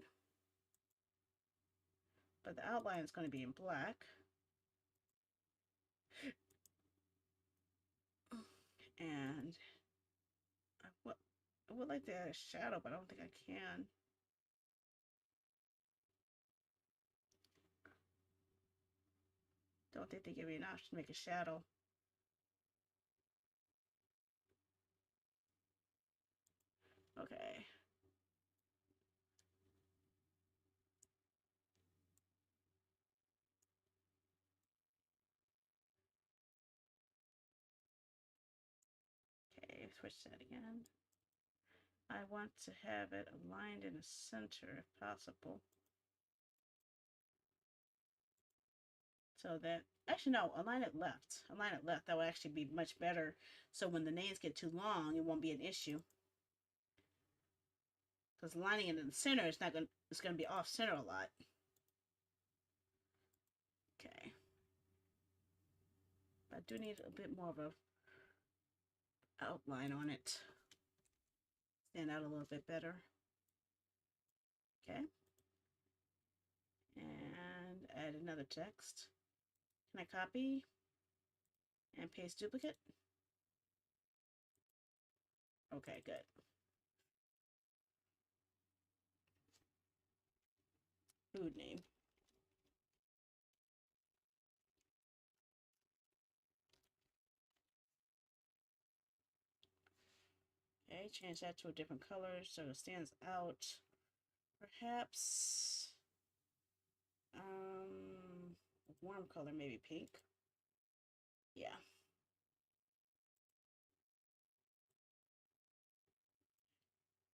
But the outline is going to be in black. And I would like to add a shadow, but I don't think I can. Don't think they give me an option to make a shadow. Okay. Okay, switch that again. I want to have it aligned in the center if possible. So that, actually no, align it left. Align it left. That would actually be much better. So when the names get too long, it won't be an issue. Because lining it in the center is not gonna, it's gonna be off center a lot. Okay. But I do need a bit more of a outline on it. Stand out a little bit better. Okay. And add another text. Can I copy and paste duplicate? Okay, good. Food name. Okay, change that to a different color so it stands out. Perhaps a warm color, maybe pink. Yeah.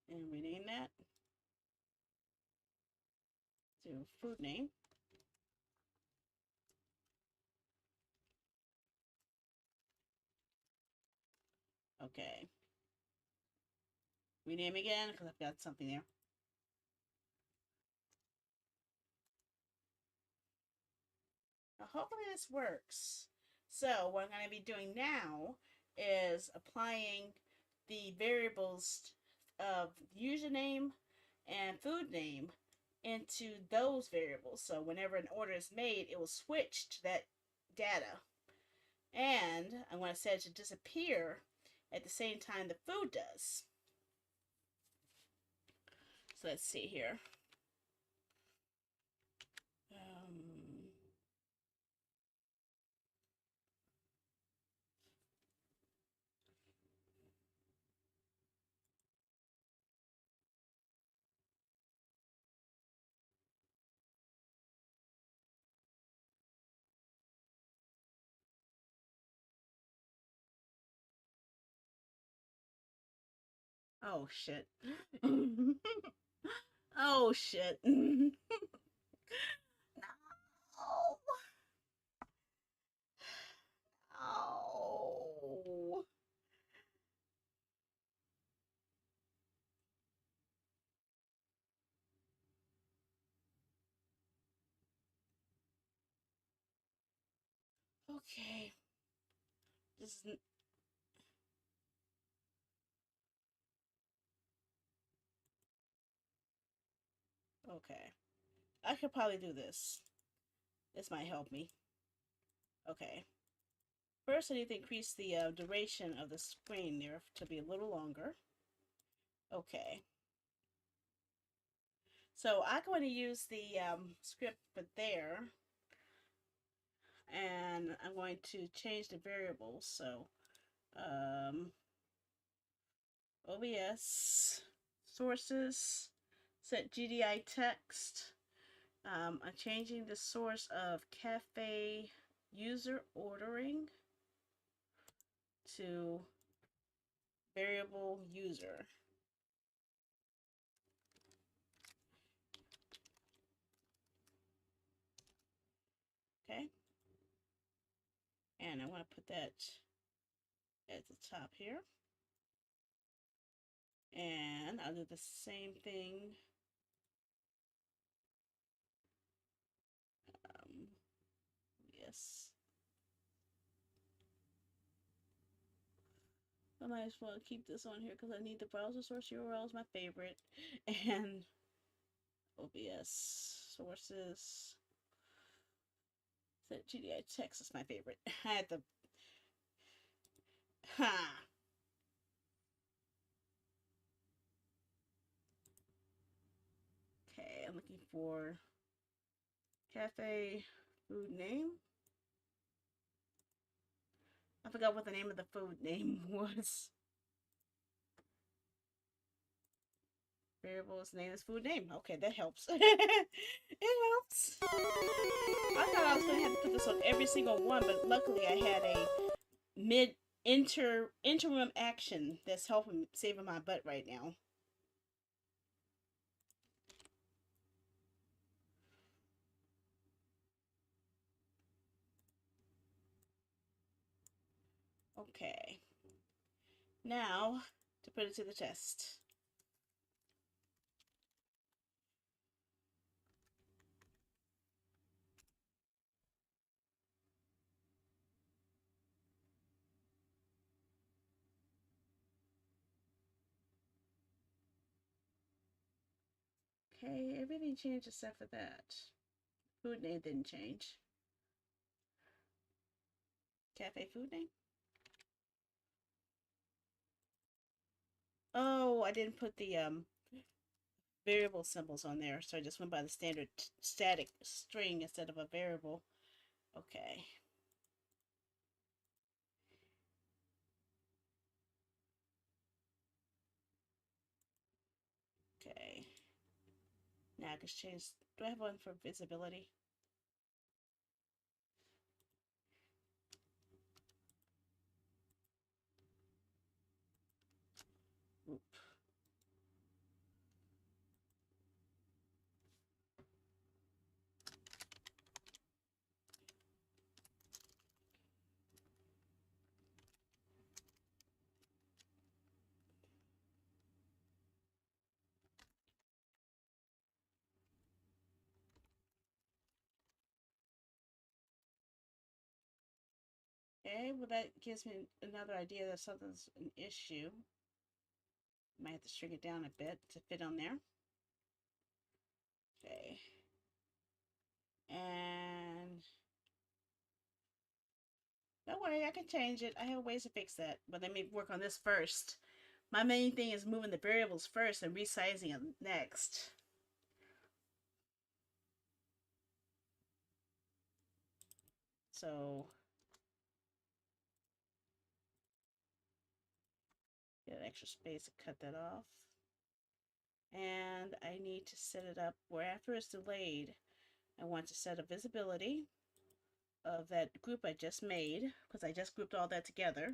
And rename that to food name. Okay. Rename again because I've got something there. Now, hopefully this works. So what I'm going to be doing now is applying the variables of username and food name into those variables. So whenever an order is made, it will switch to that data. And I'm going to set it to disappear at the same time the food does. So let's see here. Oh shit. Oh shit. No. Oh. Okay. This is okay. I could probably do this. This might help me. Okay. First, I need to increase the duration of the screen there to be a little longer. Okay. So I'm going to use the script for there. And I'm going to change the variables. So OBS, sources, set GDI text. I'm changing the source of cafe user ordering to variable user. Okay. And I want to put that at the top here. And I'll do the same thing. Yes. I might as well keep this on here because I need the browser source URL is my favorite. And OBS sources. Set GDI text is my favorite. I had the Okay, I'm looking for cafe food name. I forgot what the name of the food name was. Variable's name is food name. Okay, that helps. It helps. I thought I was going to have to put this on every single one, but luckily I had a interim action that's helping saving my butt right now. Okay. Now to put it to the test. Okay, everything changed except for that. Food name didn't change. Cafe food name? Oh, I didn't put the variable symbols on there, so I just went by the standard static string instead of a variable. Okay. Okay. Now I can change. Do I have one for visibility? Oop. Okay, well that gives me another idea that something's an issue. Might have to shrink it down a bit to fit on there. Okay. And don't worry, I can change it. I have ways to fix that. But let me work on this first. My main thing is moving the variables first and resizing them next. So get extra space to cut that off. And I need to set it up where after it's delayed, I want to set a visibility of that group I just made because I just grouped all that together.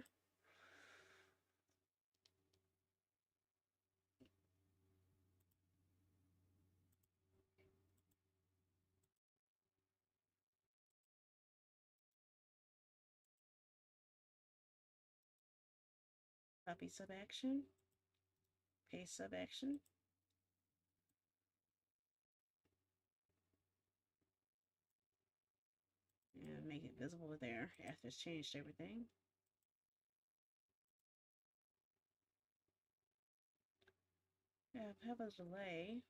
Copy sub action, paste sub action. And make it visible there after it's changed everything. Have a delay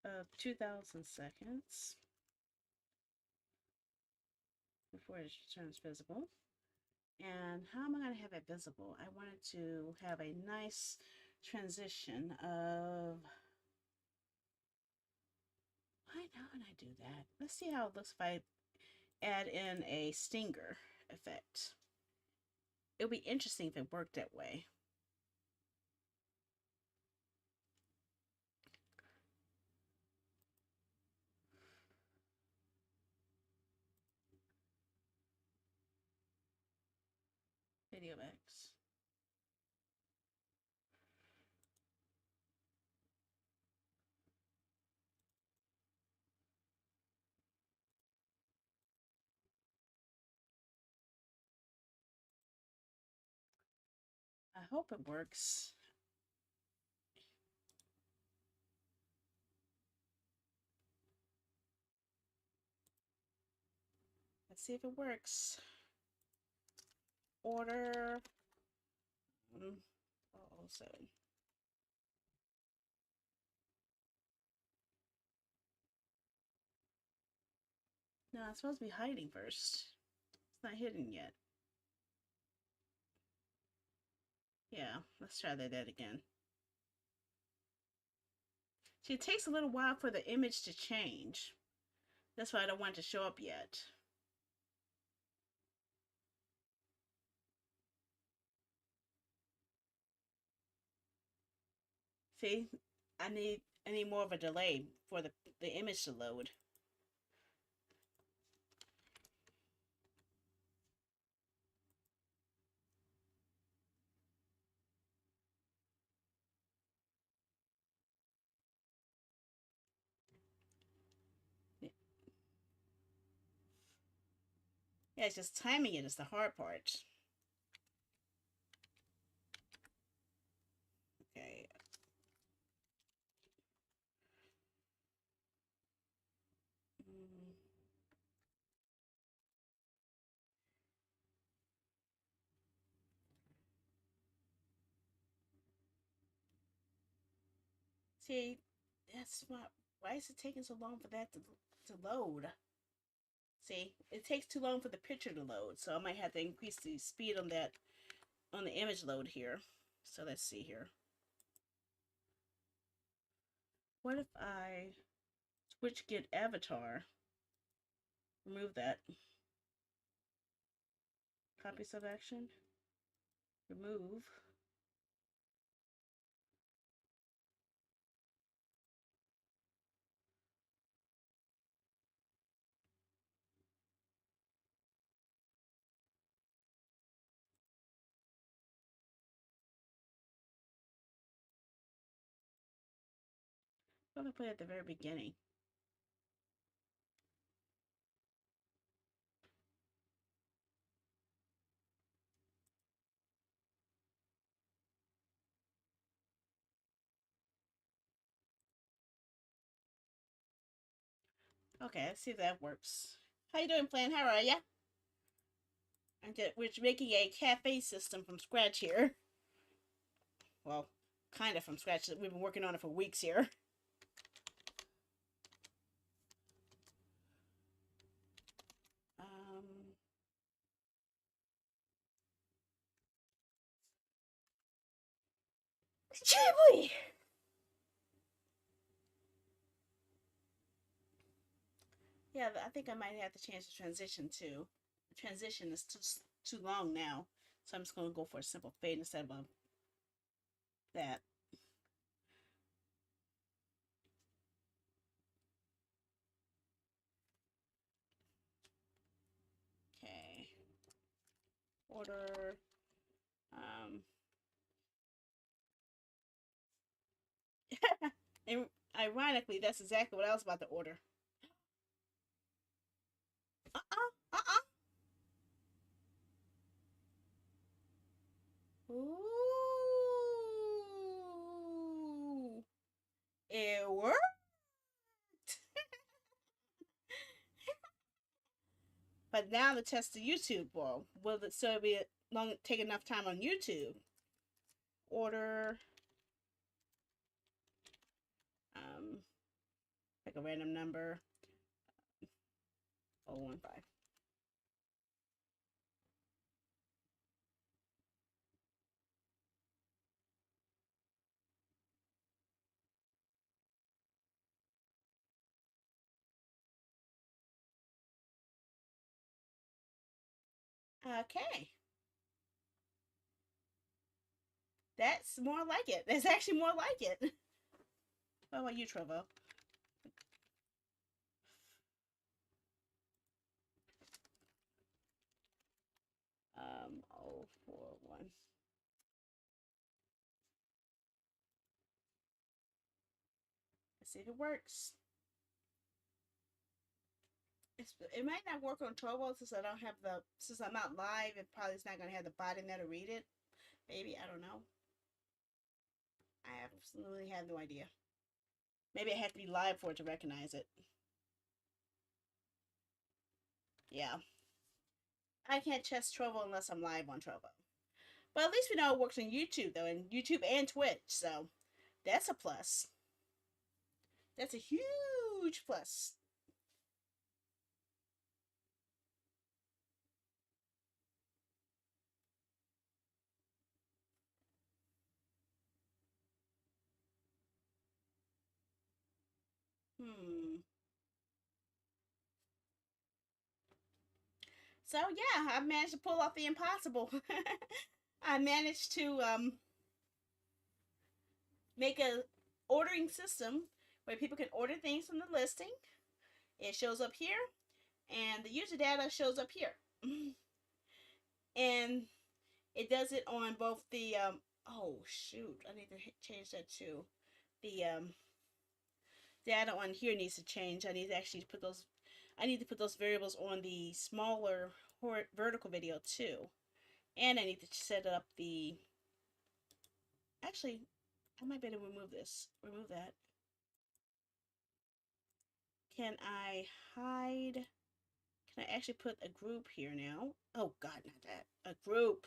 of 2,000 seconds before it turns visible. And how am I going to have it visible? I wanted to have a nice transition of... Why don't I do that? Let's see how it looks if I add in a stinger effect. It would be interesting if it worked that way. Video X. I hope it works. Let's see if it works. Order 007. No, it's supposed to be hiding first. It's not hidden yet. Yeah, let's try that again. See, it takes a little while for the image to change. That's why I don't want it to show up yet. See, I need more of a delay for the image to load. Yeah, it's just timing it is the hard part. Okay. See, that's why is it taking so long for that to load? See, it takes too long for the picture to load, so I might have to increase the speed on that on the image load here. So let's see here. What if I switch get avatar? Remove that. Copy sub action. Remove. What if I put it at the very beginning? Okay, let's see if that works. How you doing, Plan? How are ya? We're making a cafe system from scratch here. Well, kind of from scratch. We've been working on it for weeks here. Um, Ghibli! Yeah, I think I might have to change the transition too. The transition is too long now, so I'm just gonna go for a simple fade instead of that. Okay. Order. Um. And ironically, that's exactly what I was about to order. Uh-uh. Ooh. It worked. But now the test the YouTube. Well, will it still be long take enough time on YouTube? Order um like a random number. 015. Okay. That's more like it. That's actually more like it. What about you, Trovo? 041. Let's see if it works. It might not work on Trovo since I don't have since I'm not live, it probably is not gonna have the bot in there to read it. Maybe, I don't know. I absolutely have no idea. Maybe I have to be live for it to recognize it. Yeah. I can't test Trovo unless I'm live on Trovo. But at least we know it works on YouTube though, and YouTube and Twitch, so that's a plus. That's a huge plus. Hmm. So yeah, I managed to pull off the impossible. I managed to make a ordering system where people can order things from the listing. It shows up here, and the user data shows up here. And it does it on both the oh shoot, I need to change that too. The data on here needs to change. I need to actually put those. I need to put those variables on the smaller vertical video too, and I need to set up the. Actually, I might better remove this. Remove that. Can I hide? Can I actually put a group here now? Oh God, not that. A group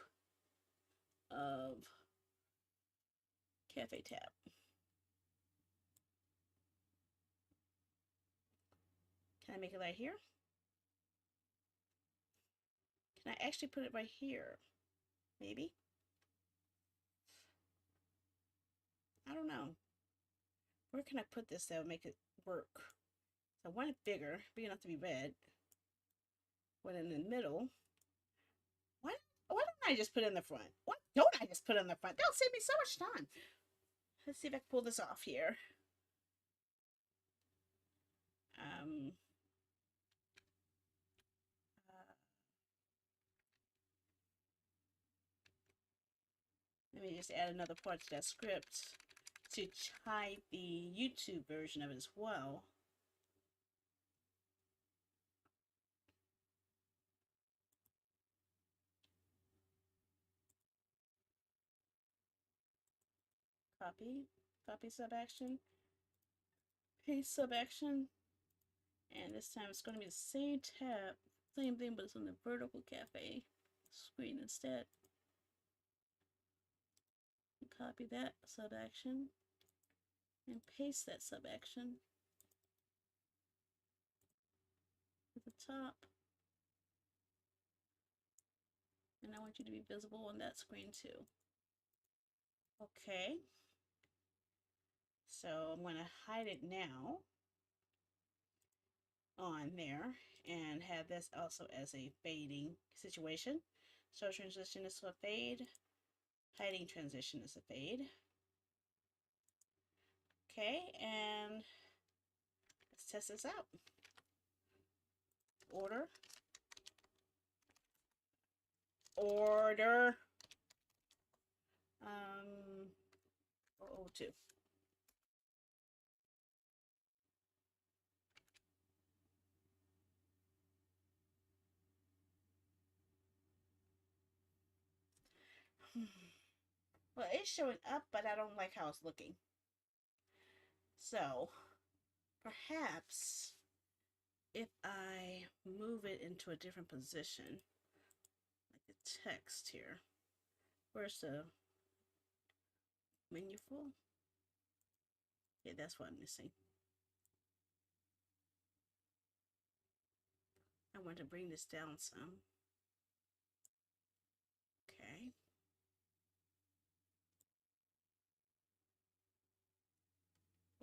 of cafe tab. Can I make it right here? Can I actually put it right here? Maybe? I don't know. Where can I put this that would make it work? So I want it bigger, big enough to be read. One in the middle. Why don't I just put it in the front? Why don't I just put it in the front? That'll save me so much time. Let's see if I can pull this off here. Um, Let me just add another part to that script. to type the YouTube version of it as well. Copy sub action, paste sub action, and this time it's going to be the same tab, same thing, but it's on the vertical cafe screen instead. Copy that sub action and paste that sub action at the top. And I want you to be visible on that screen too. Okay. So I'm going to hide it now on there and have this also as a fading situation. So transition is a fade. Hiding transition is a fade. Okay, and let's test this out. Order. 002. Well, it's showing up, but I don't like how it's looking. So, perhaps if I move it into a different position, like the text here, where's the menu full? Yeah, that's what I'm missing. I want to bring this down some. Okay.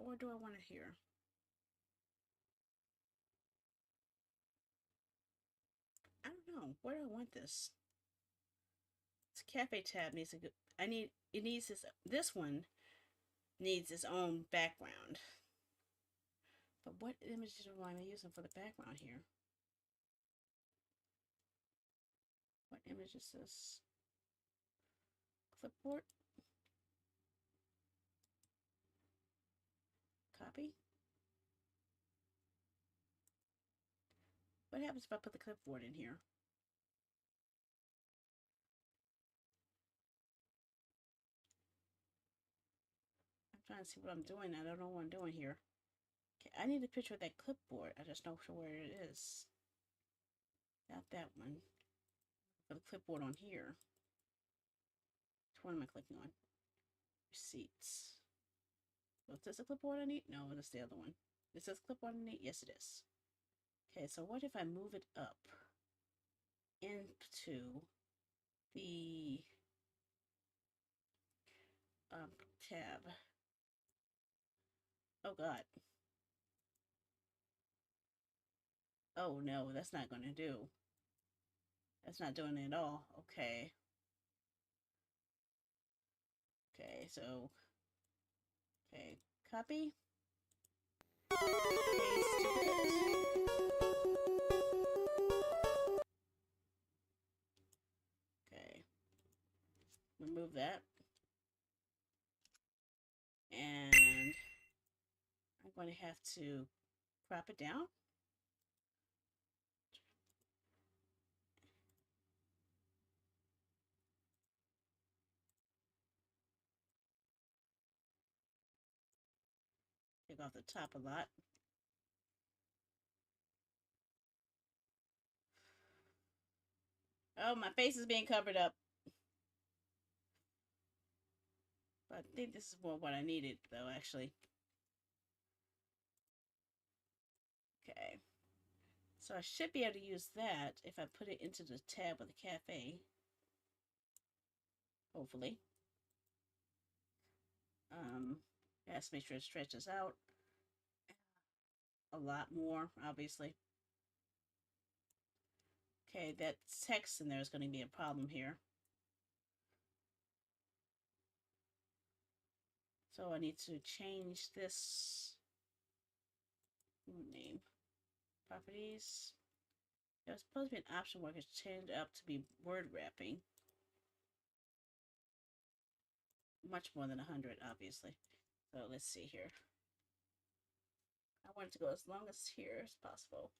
Or do I want it here? I don't know. Where do I want this? This cafe tab needs a good. It needs this one needs its own background. But what images am I using for the background here? What image is this? Clipboard? Copy? What happens if I put the clipboard in here? I'm trying to see what I'm doing. I don't know what I'm doing here. Okay, I need a picture of that clipboard. I just don't know where it is. Not that one. For the clipboard on here. Which one am I clicking on? Receipts. So is this a clipboard I need? No, that's the other one. Is this clipboard I need? Yes, it is. Okay, so what if I move it up into the tab? Oh God. Oh no, that's not going to do. That's not doing it at all. Okay. Okay, so okay, copy. Paste it. Okay. Remove that. And I'm going to have to crop it down. Take off the top a lot. Oh, my face is being covered up. But I think this is more what I needed, though, actually. Okay. So I should be able to use that if I put it into the tab of the cafe. Hopefully. It has to make sure it stretches out a lot more, obviously. Okay, that text in there is going to be a problem here. So I need to change this name. Properties. There's supposed to be an option where I can change it up to be word wrapping. Much more than 100, obviously. So let's see here. I want it to go as long as here as possible.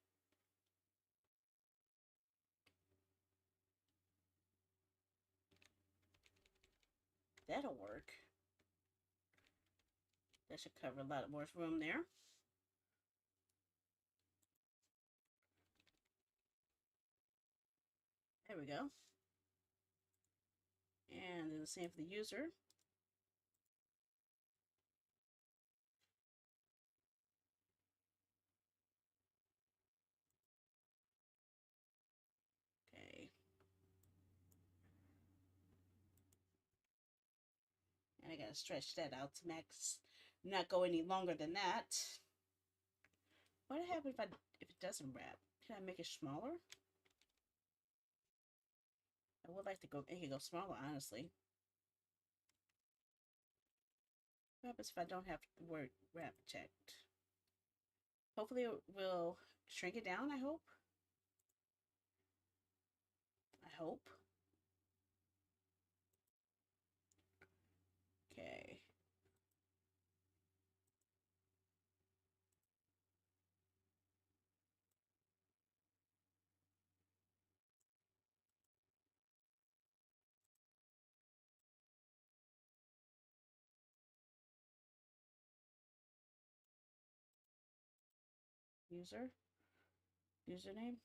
That'll work. That should cover a lot more room there. There we go. And do the same for the user. Okay. And I gotta stretch that out to max, not go any longer than that. What happens if it doesn't wrap? Can I make it smaller? I would like to make it go smaller, honestly. What happens if I don't have the word wrap checked? Hopefully it will shrink it down, I hope. I hope. Okay. Username.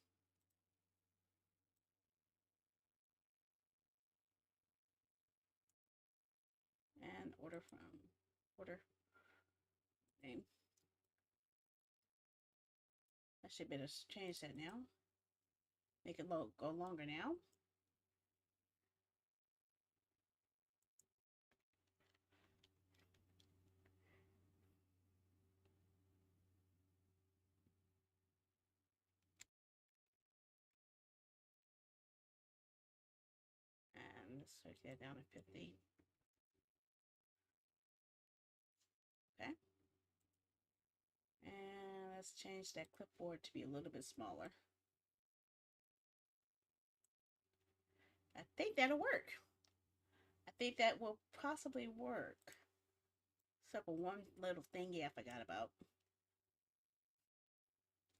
And order name. I should better change that now. Make it go longer now. And let's take that down to 50. Okay. And let's change that clipboard to be a little bit smaller. I think that'll work. I think that will possibly work. Except for one little thingy I forgot about.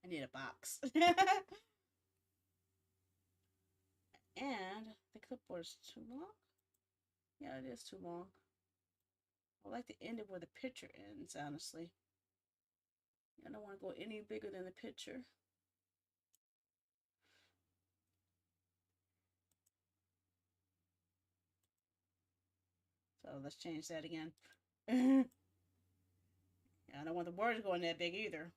I need a box. And the clipboard is too long. Yeah, it is too long. I like to end it where the picture ends, honestly. I don't want to go any bigger than the picture. So let's change that again. Yeah, I don't want the words going that big either.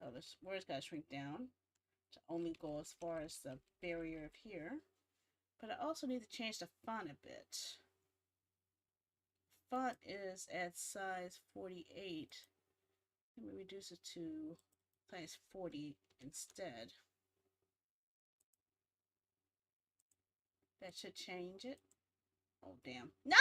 So the words gotta shrink down to only go as far as the barrier of here. But I also need to change the font a bit. Font is at size 48. Let me reduce it to size 40 instead. That should change it. Oh, damn. No!